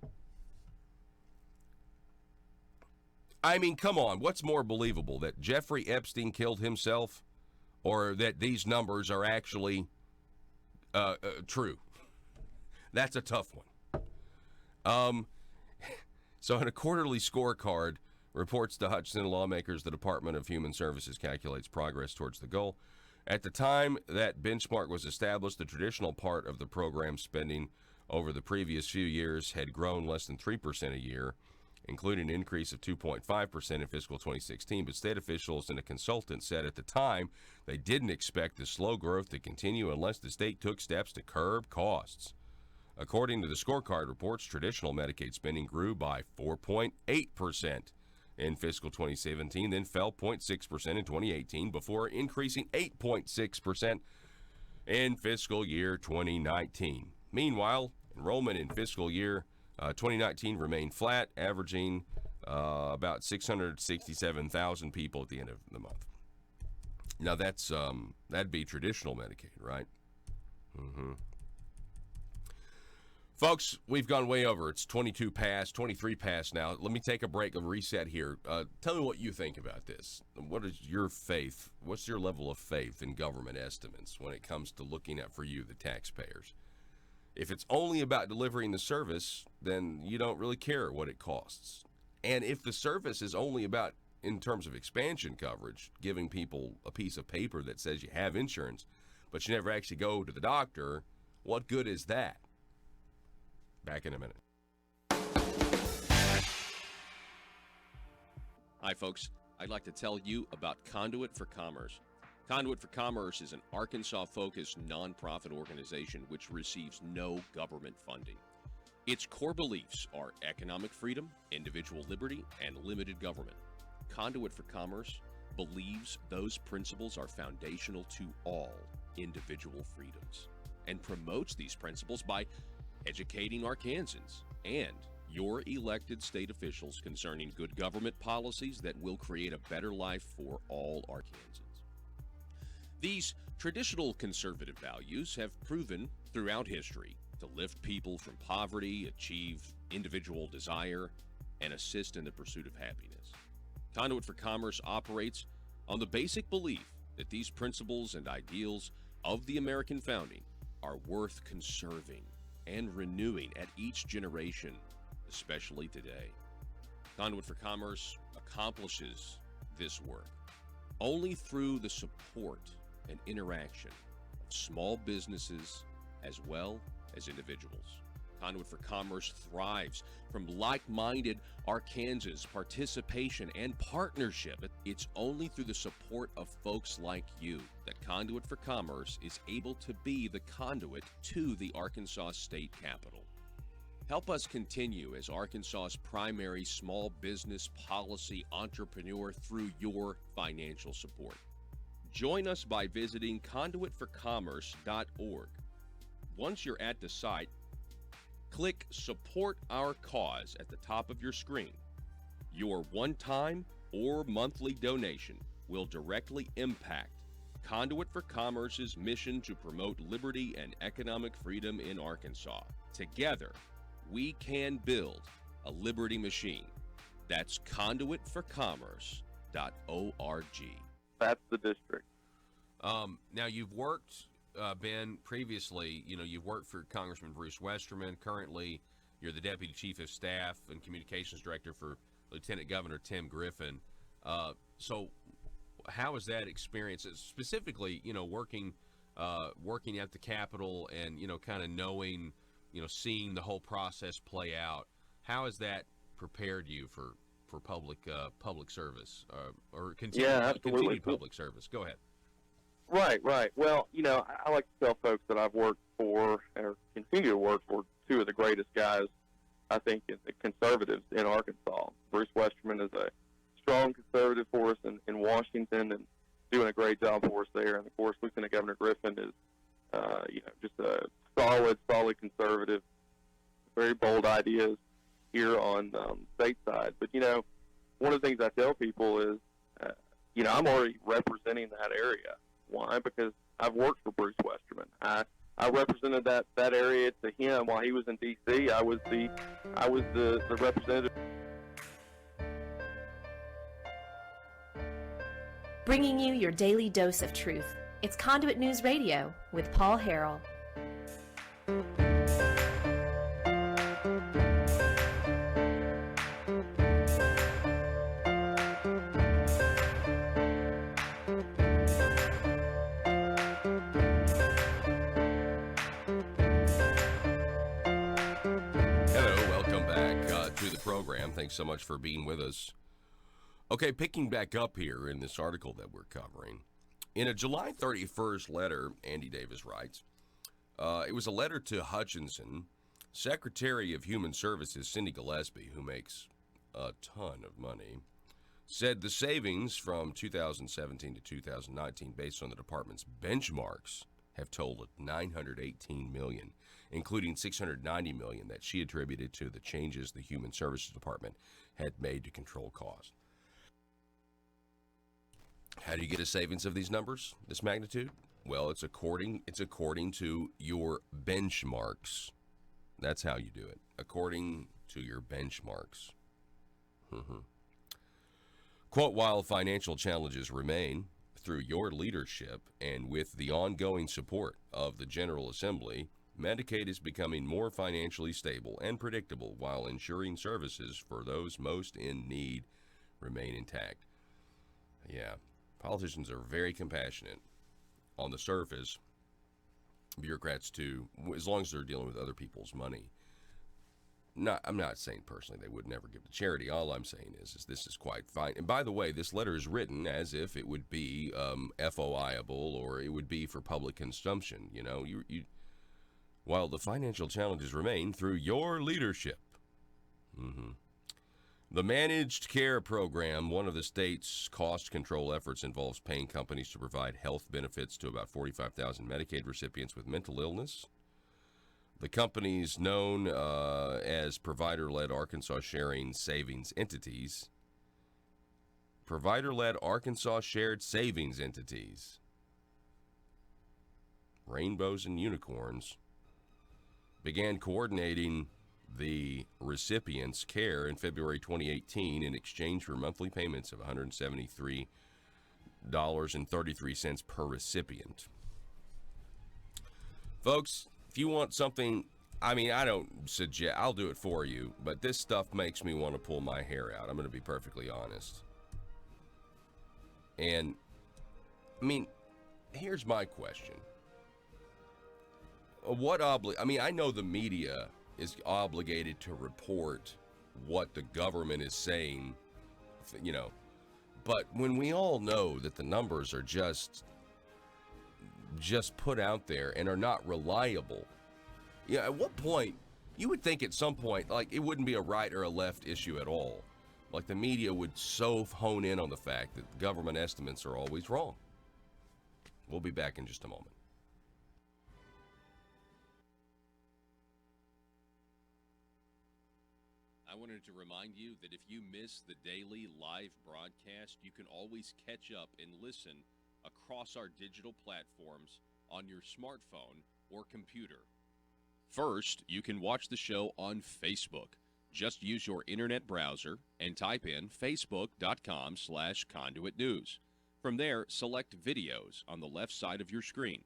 I mean, come on, what's more believable, that Jeffrey Epstein killed himself, or that these numbers are actually true? That's a tough one. So in a quarterly scorecard, reports to Hutchinson lawmakers, the Department of Human Services calculates progress towards the goal. At the time that benchmark was established, the traditional part of the program spending over the previous few years had grown less than 3% a year, including an increase of 2.5% in fiscal 2016. But state officials and a consultant said at the time they didn't expect the slow growth to continue unless the state took steps to curb costs. According to the scorecard reports, traditional Medicaid spending grew by 4.8% in fiscal 2017, then fell 0.6% in 2018, before increasing 8.6% in fiscal year 2019. Meanwhile, enrollment in fiscal year 2019 remained flat, averaging about 667,000 people at the end of the month. Now that'd be traditional Medicaid, right? Mm-hmm. Folks, we've gone way over. It's 22 past, 23 past now. Let me take a break and reset here. Tell me what you think about this. What is your faith? What's your level of faith in government estimates when it comes to looking at, for you, the taxpayers? If it's only about delivering the service, then you don't really care what it costs. And if the service is only about, in terms of expansion coverage, giving people a piece of paper that says you have insurance, but you never actually go to the doctor What good is that? Back in a minute. Hi, folks. I'd like to tell you about Conduit for Commerce. Conduit for Commerce is an Arkansas-focused nonprofit organization which receives no government funding. Its core beliefs are economic freedom, individual liberty, and limited government. Conduit for Commerce believes those principles are foundational to all individual freedoms and promotes these principles by educating Arkansans and your elected state officials concerning good government policies that will create a better life for all Arkansans. These traditional conservative values have proven throughout history to lift people from poverty, achieve individual desire, and assist in the pursuit of happiness. Conduit for Commerce operates on the basic belief that these principles and ideals of the American founding are worth conserving and renewing at each generation, especially today. Conduit for Commerce accomplishes this work only through the support and interaction of small businesses as well as individuals. Conduit for Commerce thrives from like-minded Arkansans' participation and partnership. It's only through the support of folks like you that Conduit for Commerce is able to be the conduit to the Arkansas State Capitol. Help us continue as Arkansas's primary small business policy entrepreneur through your financial support. Join us by visiting conduitforcommerce.org. Once you're at the site, click Support Our Cause at the top of your screen. Your one-time or monthly donation will directly impact Conduit for Commerce's mission to promote liberty and economic freedom in Arkansas. Together, we can build a liberty machine. That's conduitforcommerce.org. That's the district. Now, you've worked, Ben, previously, you've worked for Congressman Bruce Westerman. Currently, you're the Deputy Chief of Staff and Communications Director for Lieutenant Governor Tim Griffin. So how is that experience, specifically, working at the Capitol and, kind of knowing, seeing the whole process play out? How has that prepared you for public service or continued public service? Go ahead. Right. Well, I like to tell folks that I've worked for or continue to work for two of the greatest guys, I think, in the conservatives in Arkansas. Bruce Westerman is a strong conservative for us in Washington and doing a great job for us there. And, of course, Lieutenant Governor Griffin is, just a solid conservative, very bold ideas here on the state side. But, one of the things I tell people is, I'm already representing that area. Why? Because I've worked for Bruce Westerman. I represented that area to him while he was in D.C. I was the representative. Bringing you your daily dose of truth. It's Conduit News Radio with Paul Harrell. Thanks so much for being with us. Okay, picking back up here in this article that we're covering. In a July 31st letter, Andy Davis writes, it was a letter to Hutchinson, Secretary of Human Services Cindy Gillespie, who makes a ton of money, said the savings from 2017 to 2019 based on the department's benchmarks have totaled $918 million, including $690 million that she attributed to the changes the Human Services Department had made to control costs. How do you get a savings of these numbers, this magnitude? Well, it's according to your benchmarks. That's how you do it, according to your benchmarks. Quote, while financial challenges remain, through your leadership and with the ongoing support of the General Assembly, Medicaid is becoming more financially stable and predictable while ensuring services for those most in need remain intact. Yeah, politicians are very compassionate on the surface, bureaucrats to, as long as they're dealing with other people's money. I'm not saying personally they would never give to charity. All I'm saying is this is quite fine. And by the way, this letter is written as if it would be FOI-able, or it would be for public consumption. You know, you while the financial challenges remain through your leadership. The Managed Care Program, one of the state's cost control efforts, involves paying companies to provide health benefits to about 45,000 Medicaid recipients with mental illness. The companies, known as provider-led Arkansas Sharing Savings Entities, provider-led Arkansas Shared Savings Entities, Rainbows and Unicorns, began coordinating the recipient's care in February 2018 in exchange for monthly payments of $173.33 per recipient. Folks, if you want something, I mean, I don't suggest, I'll do it for you, but this stuff makes me want to pull my hair out. I'm going to be perfectly honest. And, I mean, here's my question. I know the media is obligated to report what the government is saying, you know, but when we all know that the numbers are just put out there and are not reliable, yeah, at what point, you would think at some point, like, it wouldn't be a right or a left issue at all. Like, the media would so hone in on the fact that government estimates are always wrong. We'll be back in just a moment. I wanted to remind you that if you miss the daily live broadcast, you can always catch up and listen across our digital platforms on your smartphone or computer. First, you can watch the show on Facebook. Just use your internet browser and type in facebook.com/Conduit News. From there, select videos on the left side of your screen.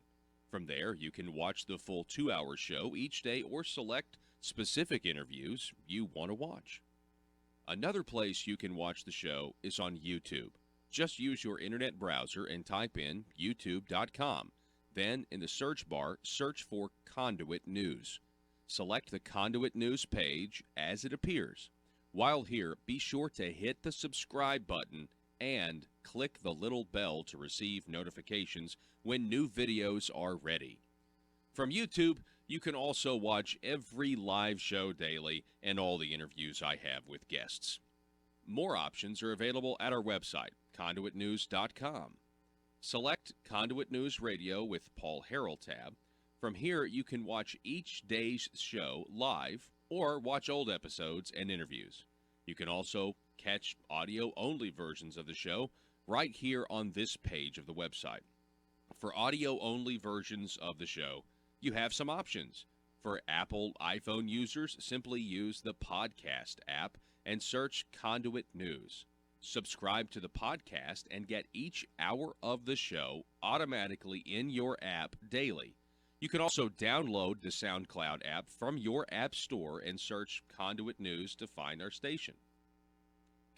From there, you can watch the full 2-hour show each day or select specific interviews you want to watch. Another place you can watch the show is on YouTube. Just use your internet browser and type in youtube.com. Then, in the search bar, search for Conduit News. Select the Conduit News page as it appears. While here, be sure to hit the subscribe button and click the little bell to receive notifications when new videos are ready. From YouTube, you can also watch every live show daily and all the interviews I have with guests. More options are available at our website, conduitnews.com. Select Conduit News Radio with Paul Harrell tab. From here, you can watch each day's show live or watch old episodes and interviews. You can also catch audio-only versions of the show right here on this page of the website. For audio-only versions of the show, you have some options. For Apple iPhone users, simply use the podcast app and search Conduit News. Subscribe to the podcast and get each hour of the show automatically in your app daily. You can also download the SoundCloud app from your app store and search Conduit News to find our station.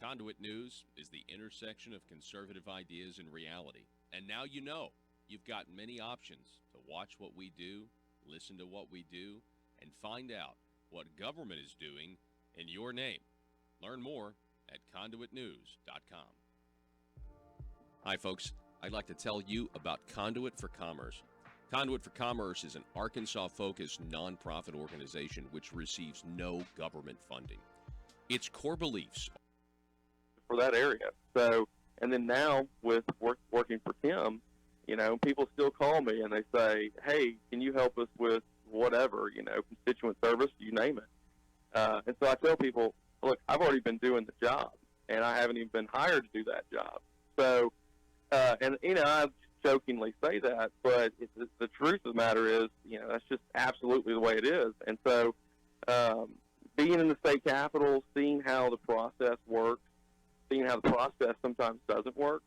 Conduit News is the intersection of conservative ideas and reality. And now you know. You've got many options to watch what we do, listen to what we do, and find out what government is doing in your name. Learn more at conduitnews.com. Hi, folks. I'd like to tell you about Conduit for Commerce. Conduit for Commerce is an Arkansas-focused nonprofit organization which receives no government funding. Its core beliefs for that area. So, and then now with working for Tim, you know, people still call me and they say, hey, can you help us with whatever, you know, constituent service, you name it. And so I tell people, look, I've already been doing the job, and I haven't even been hired to do that job. So, and, you know, I jokingly say that, but the truth of the matter is, you know, that's just absolutely the way it is. And so being in the state capitol, seeing how the process works, seeing how the process sometimes doesn't work,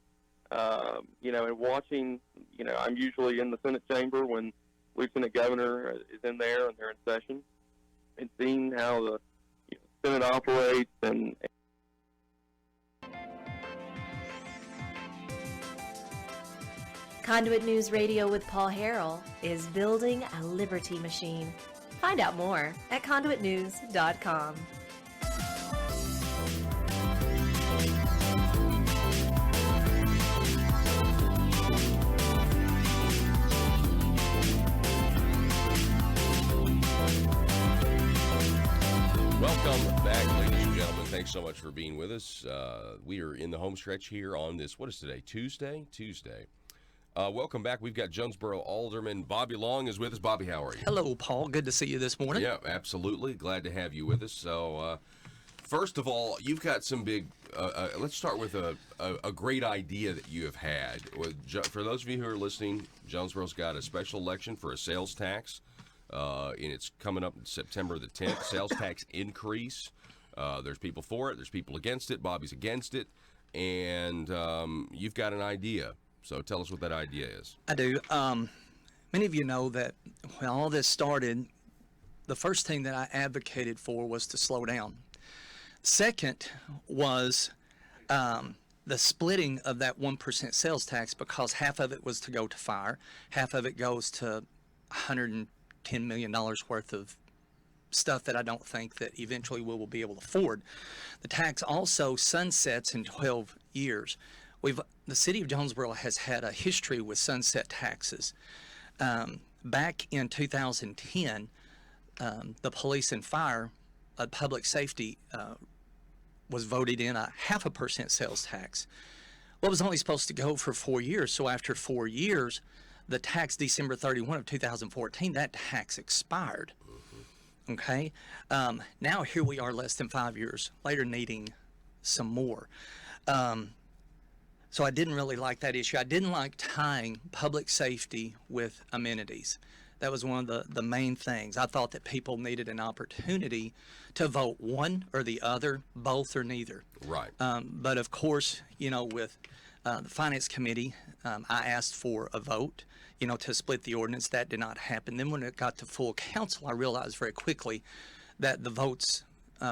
you know, and watching, you know, I'm usually in the Senate chamber when Lieutenant Governor is in there and they're in session, and seeing how the Senate operates and Conduit News Radio with Paul Harrell is building a liberty machine. Find out more at conduitnews.com. Welcome back, ladies and gentlemen. Thanks so much for being with us. We are in the home stretch here on this, what is today, Tuesday? Welcome back. We've got Jonesboro Alderman Bobby Long is with us. Bobby, how are you? Hello, Paul. Good to see you this morning. Yeah, absolutely. Glad to have you with us. So, first of all, you've got some big, let's start with a great idea that you have had. For those of you who are listening, Jonesboro's got a special election for a sales tax. And it's coming up September the 10th, sales tax increase. There's people for it. There's people against it. Bobby's against it. And you've got an idea. So tell us what that idea is. I do. Many of you know that when all this started, the first thing that I advocated for was to slow down. Second was the splitting of that 1% sales tax, because half of it was to go to fire, half of it goes to $110 million worth of stuff that I don't think that eventually we will be able to afford. The tax also sunsets in 12 years. The city of Jonesboro has had a history with sunset taxes. Back in 2010, the police and fire, public safety, was voted in a 0.5% sales tax. Well, it was only supposed to go for 4 years. So after 4 years, the tax, December 31 of 2014, that tax expired. Okay. Now here we are, less than 5 years later, needing some more. So I didn't really like that issue. I didn't like tying public safety with amenities. That was one of the main things. I thought that people needed an opportunity to vote one or the other, both or neither. Right. But of course, with the Finance Committee, I asked for a vote, to split the ordinance. That did not happen. Then when it got to full council, I realized very quickly that the votes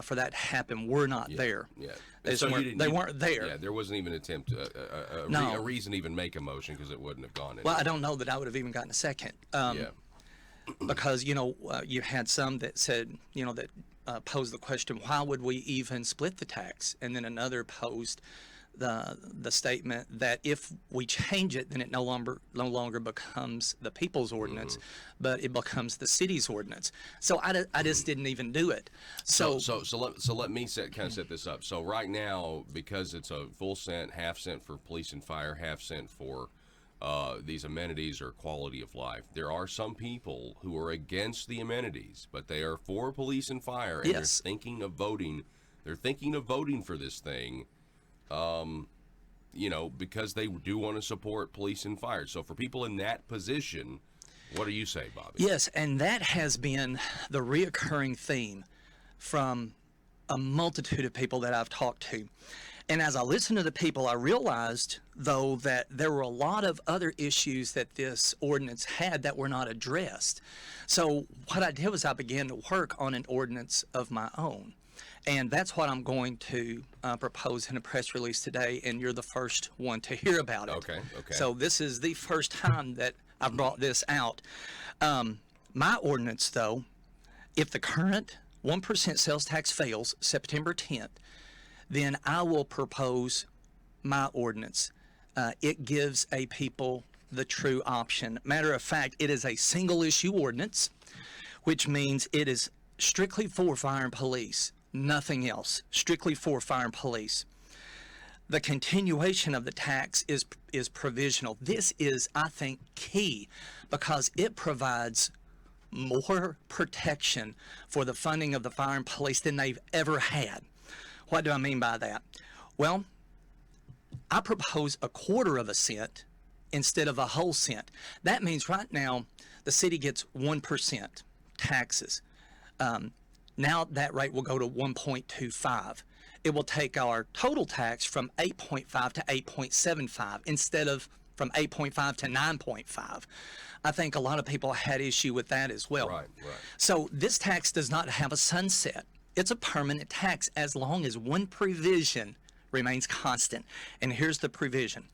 for that to happen were not there. Yeah. They weren't there. Yeah, there wasn't even an attempt, a reason to even make a motion, because it wouldn't have gone in. Well, I don't know that I would have even gotten a second. Because, you had some that said, that posed the question, why would we even split the tax? And then another posed the statement that if we change it, then it no longer becomes the people's ordinance, but it becomes the city's ordinance. So I just didn't even do it. So let me set this up. So right now, because it's a full cent, 1/2 cent for police and fire, 1/2 cent for these amenities or quality of life, there are some people who are against the amenities, but they are for police and fire, and Yes. they're thinking of voting. They're thinking of voting for this thing. Because they do want to support police and fire. So for people in that position, what do you say, Bobby? Yes, and that has been the reoccurring theme from a multitude of people that I've talked to. And as I listened to the people, I realized, though, that there were a lot of other issues that this ordinance had that were not addressed. So what I did was I began to work on an ordinance of my own. And that's what I'm going to propose in a press release today, and you're the first one to hear about it. Okay. So this is the first time that I've brought this out. My ordinance, though, if the current 1% sales tax fails September 10th, then I will propose my ordinance. It gives a people the true option. Matter of fact, it is a single issue ordinance, which means it is strictly for fire and police. Nothing else, strictly for fire and police. The continuation of the tax is provisional. This is, I think, key, because it provides more protection for the funding of the fire and police than they've ever had. What do I mean by that? Well, I propose 1/4 cent instead of a whole cent. That means right now the city gets 1% taxes. Now that rate will go to 1.25. It will take our total tax from 8.5 to 8.75 instead of from 8.5 to 9.5. I think a lot of people had issue with that as well. Right. So this tax does not have a sunset. It's a permanent tax as long as one provision remains constant. And here's the provision.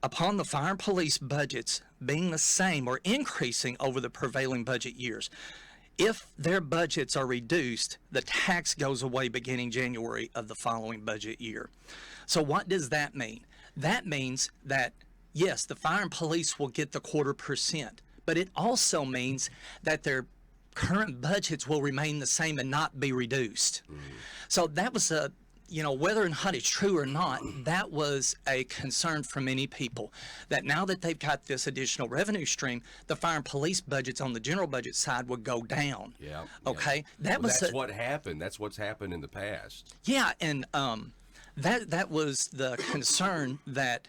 upon the fire and police budgets being the same or increasing over the prevailing budget years, if their budgets are reduced, the tax goes away beginning January of the following budget year. So what does that mean? That means that, yes, the fire and police will get the 0.25%, but it also means that their current budgets will remain the same and not be reduced. So that was a, whether or not it's true or not, that was a concern for many people, that now that they've got this additional revenue stream, the fire and police budgets on the general budget side would go down. Yeah. Okay. That's what happened. That's what's happened in the past. Yeah. And that was the concern that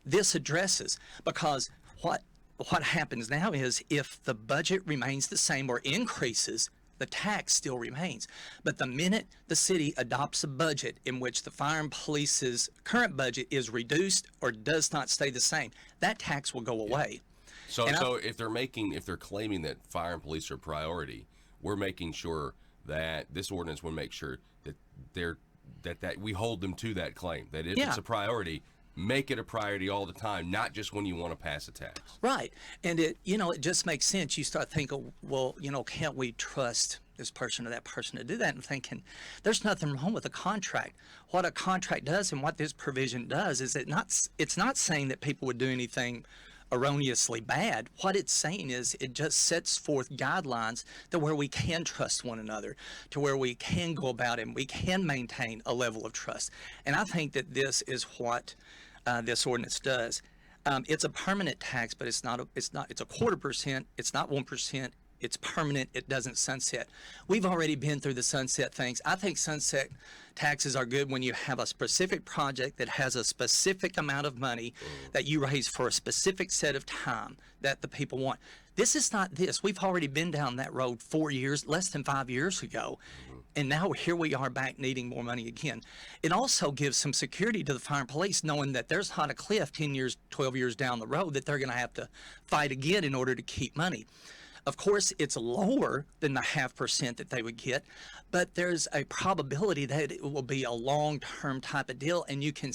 this addresses, because what happens now is if the budget remains the same or increases, the tax still remains. But the minute the city adopts a budget in which the fire and police's current budget is reduced or does not stay the same, that tax will go away. So if they're claiming that fire and police are a priority, we're making sure that this ordinance will make sure that that we hold them to that claim, that if it's a priority, make it a priority all the time, not just when you want to pass a tax. Right. And it just makes sense. You start thinking, well, can't we trust this person or that person to do that? And thinking, there's nothing wrong with a contract. What a contract does and what this provision does is it's not saying that people would do anything erroneously bad. What it's saying is it just sets forth guidelines to where we can trust one another, to where we can go about it and we can maintain a level of trust. And I think that this is what this ordinance does. It's a permanent tax, but it's a 0.25%. It's not 1%. It's permanent. It doesn't sunset. We've already been through the sunset things. I think sunset taxes are good when you have a specific project that has a specific amount of money that you raise for a specific set of time that the people want. This is not this. We've already been down that road less than 5 years ago. And now here we are back needing more money again. It also gives some security to the fire and police, knowing that there's not a cliff 10 years, 12 years down the road that they're going to have to fight again in order to keep money. Of course, it's lower than the 0.5% that they would get, but there's a probability that it will be a long-term type of deal, and you can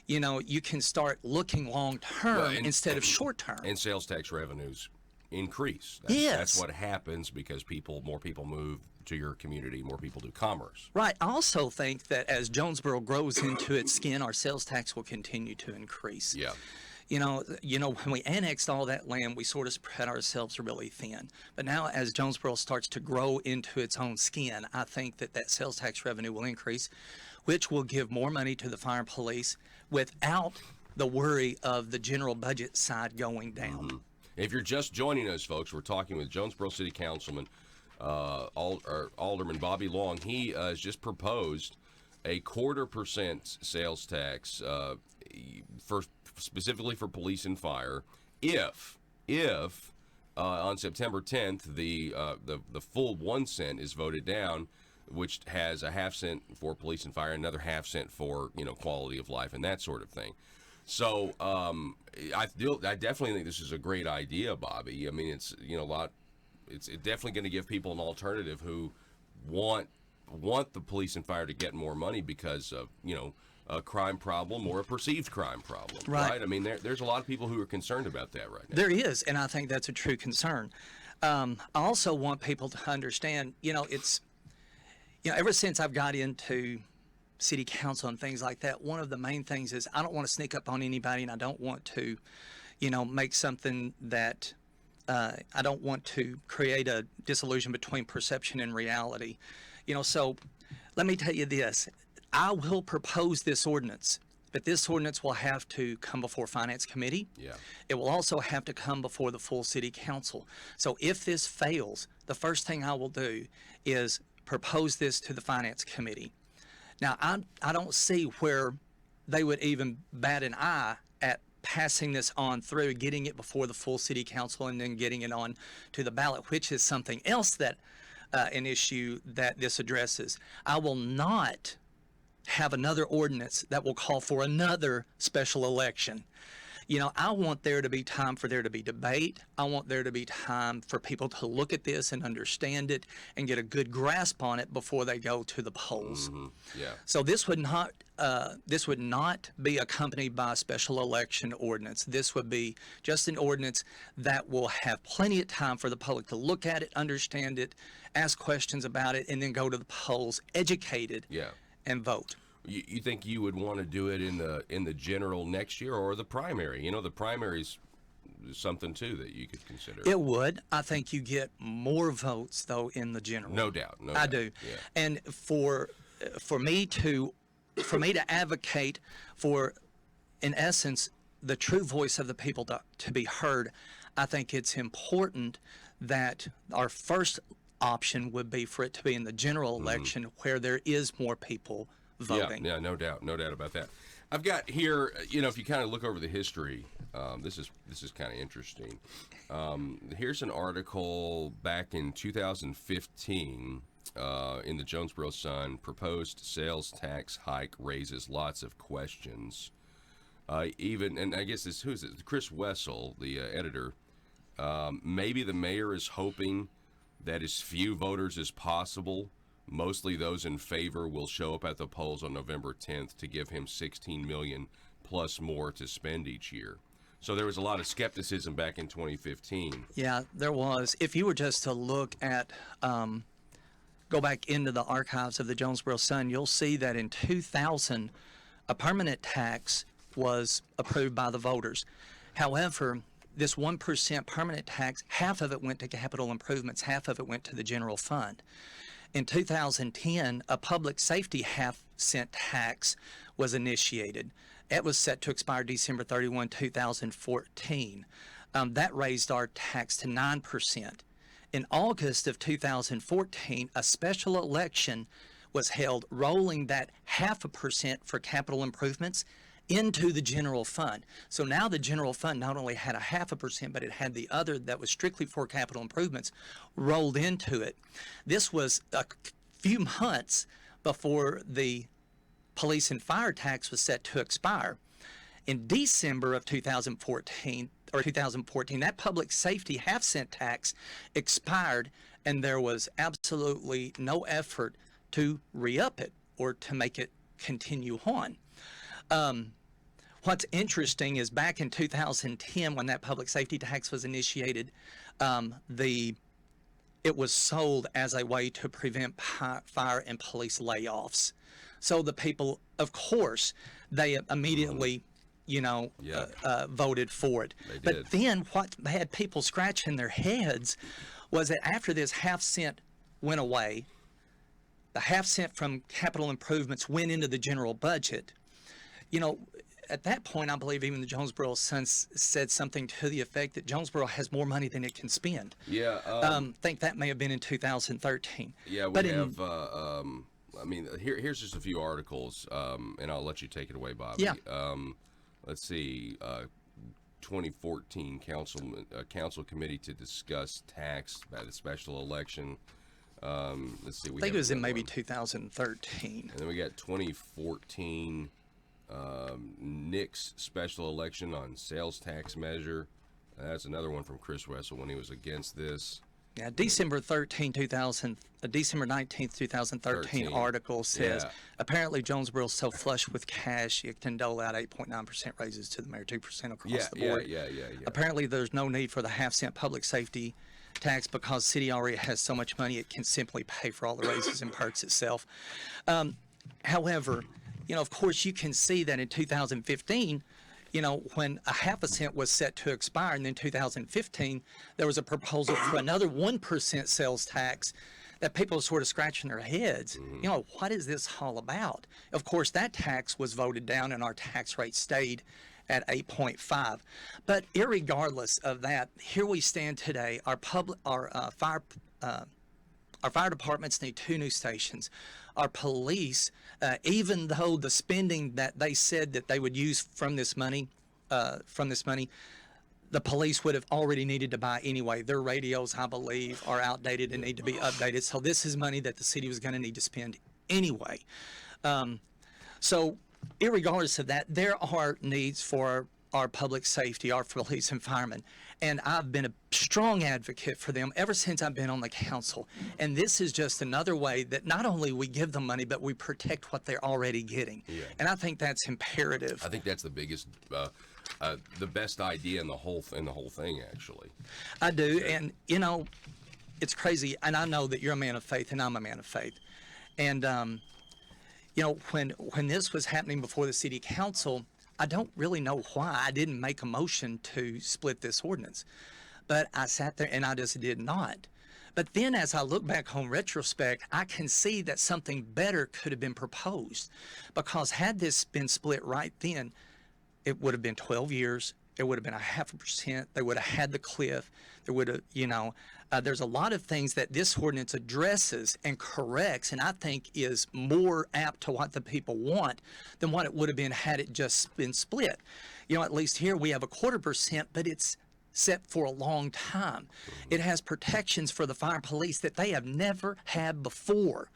you can start looking long-term instead of short-term. And sales tax revenues increase. That's what happens because more people move to your community, more people do commerce. Right. I also think that as Jonesboro grows into its skin, our sales tax will continue to increase. Yeah. When we annexed all that land, we sort of spread ourselves really thin. But now as Jonesboro starts to grow into its own skin, I think that sales tax revenue will increase, which will give more money to the fire and police without the worry of the general budget side going down. If you're just joining us, folks, we're talking with Jonesboro City Councilman Alderman Bobby Long. He has just proposed a 0.25% sales tax specifically for police and fire if on September 10th the full 1 cent is voted down, which has a 0.5 cent for police and fire, another 0.5 cent for quality of life and that sort of thing. So I definitely think this is a great idea, Bobby. I mean, it's it's definitely going to give people an alternative who want the police and fire to get more money because of a crime problem or a perceived crime problem, right? I mean, there's a lot of people who are concerned about that right now. There is, and I think that's a true concern. I also want people to understand, it's, ever since I've got into city council and things like that, one of the main things is I don't want to sneak up on anybody, and I don't want to, make something that I don't want to create a disillusion between perception and reality. So let me tell you this. I will propose this ordinance, but this ordinance will have to come before Finance Committee. Yeah. It will also have to come before the full City Council. So if this fails, the first thing I will do is propose this to the Finance Committee. Now, I don't see where they would even bat an eye at passing this on through, getting it before the full City Council, and then getting it on to the ballot, which is something else that an issue that this addresses. I will not have another ordinance that will call for another special election. You know, I want there to be time for there to be debate. I want there to be time for people to look at this and understand it and get a good grasp on it before they go to the polls. Yeah. So this would not be accompanied by a special election ordinance. This would be just an ordinance that will have plenty of time for the public to look at it, understand it, ask questions about it, and then go to the polls educated and vote. You think you would want to do it in the general next year or the primary? You know, the primary's something too that you could consider. It would. I think you get more votes though in the general. No doubt. I do. Yeah. And for me to advocate for, in essence, the true voice of the people to be heard, I think it's important that our first option would be for it to be in the general election where there is more people voting. Yeah, no doubt about that. I've got here, you know, if you kind of look over the history, this is kind of interesting. Here's an article back in 2015 in the Jonesboro Sun. Proposed sales tax hike raises lots of questions. And I guess who is it? Chris Wessel, the editor. Maybe the mayor is hoping that as few voters as possible, mostly those in favor, will show up at the polls on November 10th to give him $16 million plus more to spend each year. So there was a lot of skepticism back in 2015. Yeah, there was. If you were just to look at, go back into the archives of the Jonesboro Sun, you'll see that in 2000, a permanent tax was approved by the voters. However, this 1% permanent tax, half of it went to capital improvements, half of it went to the general fund. In 2010, a public safety half-cent tax was initiated. It was set to expire December 31, 2014. That raised our tax to 9%. In August of 2014, a special election was held, rolling that 0.5% for capital improvements into the general fund. So now the general fund not only had a 0.5%, but it had the other that was strictly for capital improvements rolled into it. This was a few months before the police and fire tax was set to expire. In December of 2014, that public safety half-cent tax expired, and there was absolutely no effort to re-up it or to make it continue on. What's interesting is back in 2010, when that public safety tax was initiated, it was sold as a way to prevent fire and police layoffs. So the people, of course, they immediately, voted for it. But then what had people scratching their heads was that after this half-cent went away, the half-cent from capital improvements went into the general budget. You know, at that point, I believe even the Jonesboro Sun said something to the effect that Jonesboro has more money than it can spend. Yeah. I think that may have been in 2013. Yeah, we have, here's just a few articles, and I'll let you take it away, Bobby. Yeah. Let's see, 2014 council committee to discuss tax by the special election. Let's see. I think it was in maybe 2013. And then we got 2014 Nick's special election on sales tax measure. That's another one from Chris Wessel when he was against this. Yeah, December 19th, 2013 article says, apparently Jonesboro's so flush with cash, it can dole out 8.9% raises to the mayor, 2% across the board. Yeah. Apparently there's no need for the half-cent public safety tax because city already has so much money it can simply pay for all the raises and perks itself. However, of course you can see that in 2015, when a 0.5% was set to expire, and then 2015, there was a proposal for another 1% sales tax that people were sort of scratching their heads. What is this all about? Of course, that tax was voted down and our tax rate stayed at 8.5. But irregardless of that, here we stand today. Our fire departments need 2 new stations. Our police, even though the spending that they said that they would use from this money, the police would have already needed to buy anyway. Their radios, I believe, are outdated and need to be updated. So this is money that the city was going to need to spend anyway. So irregardless of that, there are needs for our public safety, our police and firemen. And I've been a strong advocate for them ever since I've been on the council. And this is just another way that not only we give them money, but we protect what they're already getting. Yeah. And I think that's imperative. I think that's the biggest, the best idea in the whole thing, actually. I do. And, you know, it's crazy. And I know that you're a man of faith and I'm a man of faith. And, you know, when this was happening before the city council, I don't really know why I didn't make a motion to split this ordinance, but I sat there and I just did not. But then as I look back on retrospect, I can see that something better could have been proposed, because had this been split right then, it would have been 12 years. It would have been 0.5%. They would have had the cliff. There would have, you know, there's a lot of things that this ordinance addresses and corrects, and I think is more apt to what the people want than what it would have been had it just been split. You know, at least here we have 0.25%, but it's set for a long time. It has protections for the fire police that they have never had before,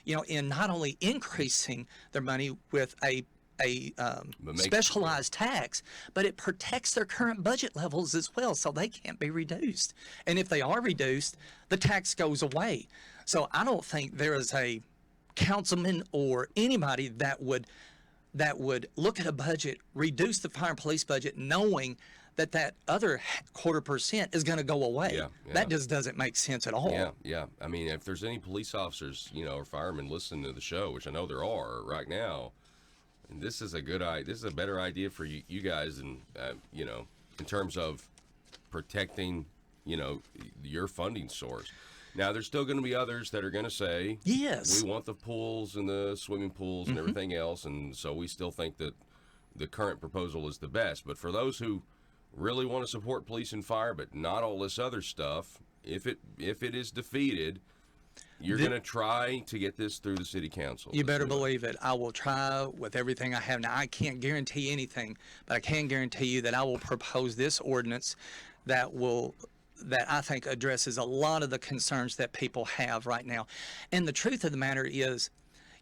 you know, in not only increasing their money with a specialized tax, but it protects their current budget levels as well, so they can't be reduced. And if they are reduced, the tax goes away. So I don't think there is a councilman or anybody that would look at a budget, reduce the fire and police budget, knowing that that other 0.25% is going to go away. Yeah. That just doesn't make sense at all. Yeah. I mean, if there's any police officers, you know, or firemen listening to the show, which I know there are right now, and this is a good idea. This is a better idea for you guys, and you know, in terms of protecting, you know, your funding source. Now, there's still going to be others that are going to say, yes, we want the pools and the swimming pools and everything else, and so we still think that the current proposal is the best. But for those who really want to support police and fire, but not all this other stuff, if it is defeated, you're going to try to get this through the city council. You better believe it. I will try with everything I have. Now, I can't guarantee anything, but I can guarantee you that I will propose this ordinance that I think addresses a lot of the concerns that people have right now. And the truth of the matter is,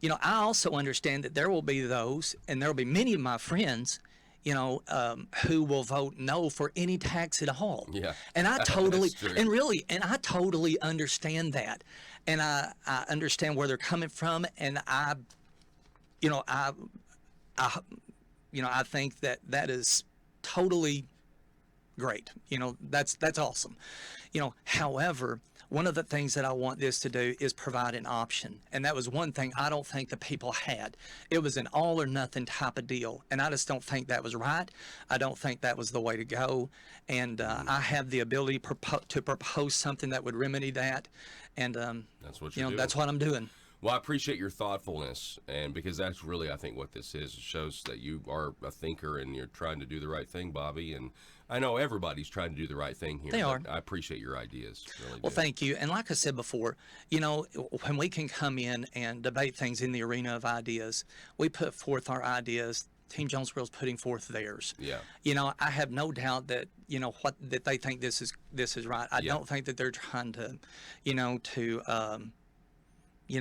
you know, I also understand that there will be those, and there will be many of my friends, you know, who will vote no for any tax at all. Yeah. And I totally, and I totally understand that. And I understand where they're coming from, and I think that is totally great. You know, that's awesome. You know, however, one of the things that I want this to do is provide an option. And that was one thing I don't think the people had. It was an all or nothing type of deal. And I just don't think that was right. I don't think that was the way to go. And I have the ability to propose something that would remedy that. And, that's what you know, doing. that's what I'm doing. Well, I appreciate your thoughtfulness, and because that's really, I think, what this is. It shows that you are a thinker and you're trying to do the right thing, Bobby. And I know everybody's trying to do the right thing here. They are. I appreciate your ideas. Really Well, do. thank you. And like I said before, you know, when we can come in and debate things in the arena of ideas, we put forth our ideas. Team Jonesboro's putting forth theirs. Yeah. You know, I have no doubt that, you know, that they think this is right. I don't think that they're trying to,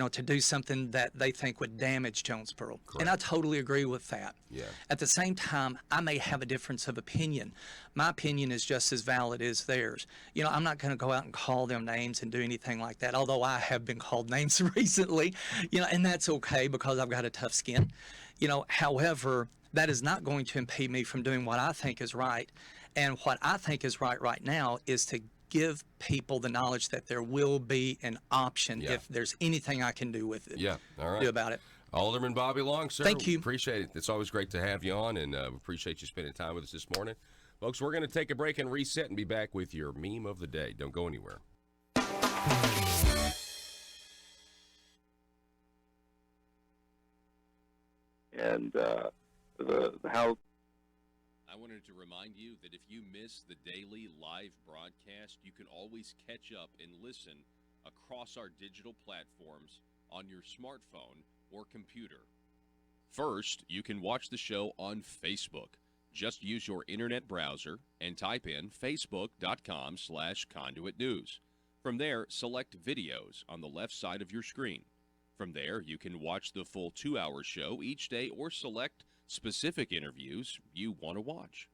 to do something that they think would damage Jonesboro. Correct. And I totally agree with that. Yeah. At the same time, I may have a difference of opinion. My opinion is just as valid as theirs. You know, I'm not going to go out and call them names and do anything like that, although I have been called names recently, you know, and that's okay because I've got a tough skin. You know, however, that is not going to impede me from doing what I think is right. And what I think is right now is to give people the knowledge that there will be an option if there's anything I can do with it. Yeah, all right. Do about it. Alderman Bobby Long, sir. Thank you. Appreciate it. It's always great to have you on, and appreciate you spending time with us this morning. Folks, we're going to take a break and reset and be back with your meme of the day. Don't go anywhere. And how I wanted to remind you that if you miss the daily live broadcast, you can always catch up and listen across our digital platforms on your smartphone or computer. First, you can watch the show on Facebook. Just use your internet browser and type in facebook.com/Conduit News. From there, select videos on the left side of your screen. From there, you can watch the full 2-hour show each day or select specific interviews you want to watch.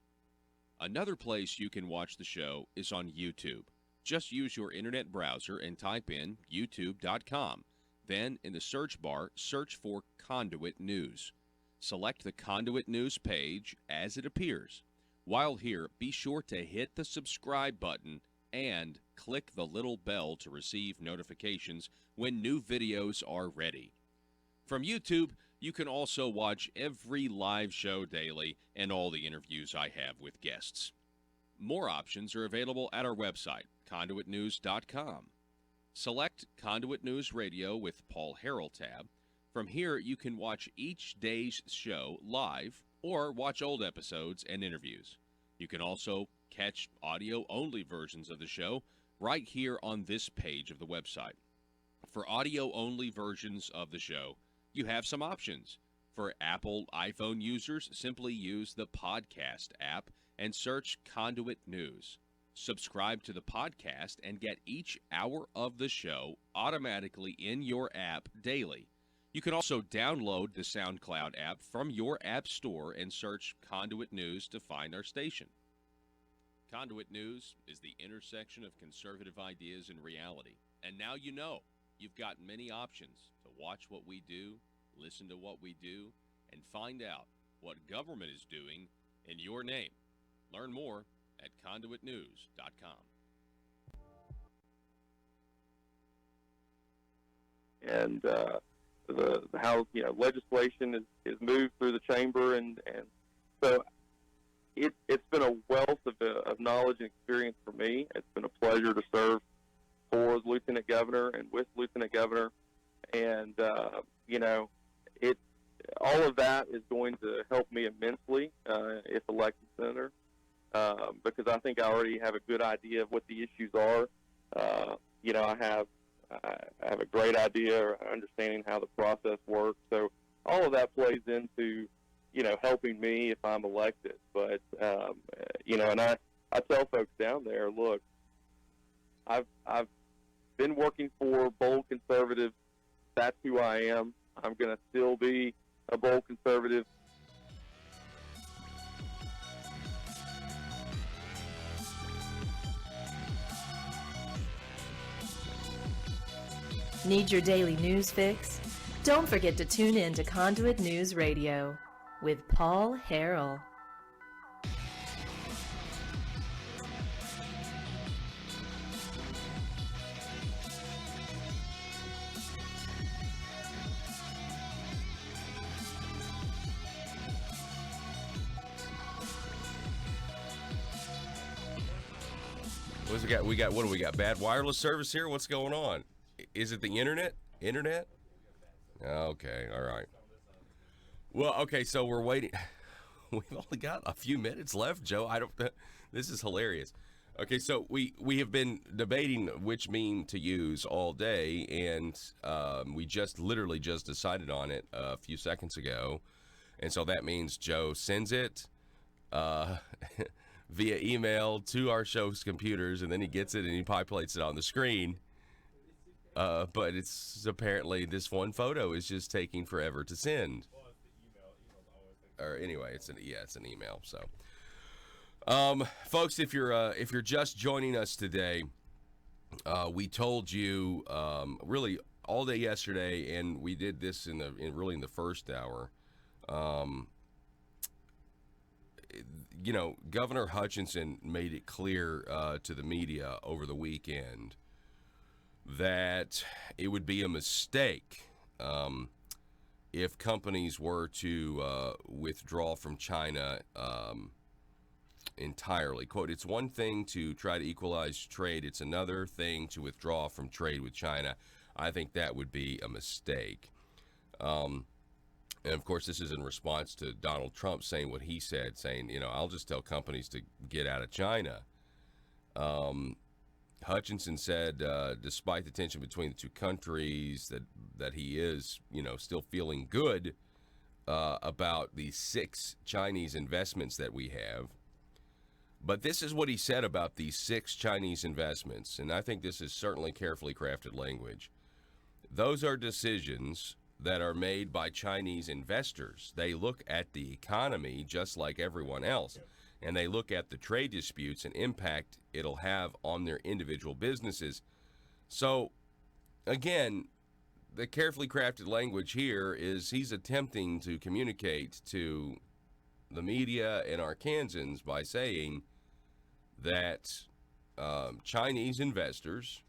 Another place you can watch the show is on YouTube. Just use your internet browser and type in youtube.com. Then, in the search bar, search for Conduit News. Select the Conduit News page as it appears. While here, be sure to hit the subscribe button and click the little bell to receive notifications when new videos are ready. From YouTube, you can also watch every live show daily and all the interviews I have with guests. More options are available at our website, conduitnews.com. Select Conduit News Radio with Paul Harrell tab. From here, you can watch each day's show live or watch old episodes and interviews. You can also catch audio-only versions of the show right here on this page of the website. For audio-only versions of the show, you have some options. For Apple iPhone users, simply use the podcast app and search Conduit News. Subscribe to the podcast and get each hour of the show automatically in your app daily. You can also download the SoundCloud app from your app store and search Conduit News to find our station. Conduit News is the intersection of conservative ideas and reality. And now you know. You've got many options to watch what we do, listen to what we do, and find out what government is doing in your name. Learn more at conduitnews.com. And how legislation is moved through the chamber, and so it's been a wealth of knowledge and experience for me. It's been a pleasure to serve for the Lieutenant Governor and with Lieutenant Governor, and all of that is going to help me immensely if elected senator, because I think I already have a good idea of what the issues are. I have a great idea or understanding how the process works. So all of that plays into, helping me if I'm elected. But, and I tell folks down there, look, I've been working for bold conservatives. That's who I am. I'm going to still be a bold conservative. Need your daily news fix? Don't forget to tune in to Conduit News Radio with Paul Harrell. What's we got? What do we got? Bad wireless service here? What's going on? Is it the internet? Internet? Okay, all right. Well, okay, so we're waiting. We've only got a few minutes left, Joe. This is hilarious. Okay, so we have been debating which meme to use all day, and we literally just decided on it a few seconds ago. And so that means Joe sends it via email to our show's computers, and then he gets it and he populates it on the screen. But it's apparently this one photo is just taking forever to send. Or anyway, it's an email. So, folks, if you're just joining us today, we told you really all day yesterday, and we did this in the first hour. Governor Hutchinson made it clear to the media over the weekend that it would be a mistake if companies were to withdraw from China entirely. Quote, "It's one thing to try to equalize trade. It's another thing to withdraw from trade with China. I think that would be a mistake." And, of course, this is in response to Donald Trump saying what he said, saying, I'll just tell companies to get out of China. Hutchinson said, despite the tension between the two countries, that he is, still feeling good about the 6 Chinese investments that we have. But this is what he said about these 6 Chinese investments, and I think this is certainly carefully crafted language. Those are decisions that are made by Chinese investors. They look at the economy just like everyone else. and they look at the trade disputes and impact it'll have on their individual businesses. So, again, the carefully crafted language here is he's attempting to communicate to the media and Arkansans by saying that Chinese investors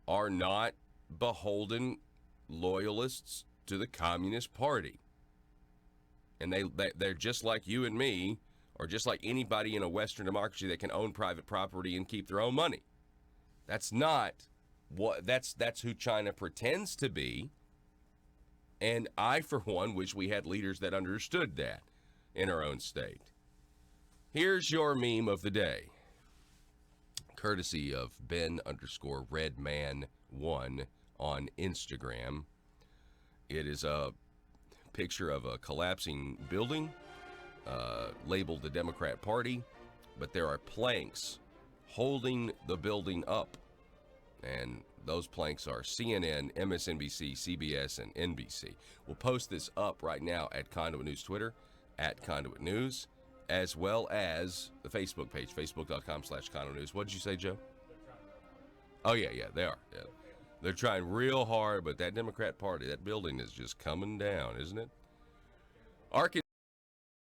are not beholden loyalists to the Communist Party. And they're just like you and me, or just like anybody in a Western democracy that can own private property and keep their own money. That's not what that's who China pretends to be. And I, for one, wish we had leaders that understood that in our own state. Here's your meme of the day, courtesy of Ben_Redman1 on Instagram. It is a picture of a collapsing building labeled the Democrat Party, but there are planks holding the building up, and those planks are CNN, MSNBC, CBS, and NBC. We'll post this up right now at Conduit News Twitter, at Conduit News, as well as the Facebook page, facebook.com/Conduit News. What did you say, Joe? Oh, yeah, they are. Yeah. They're trying real hard, but that Democrat Party, that building is just coming down, isn't it?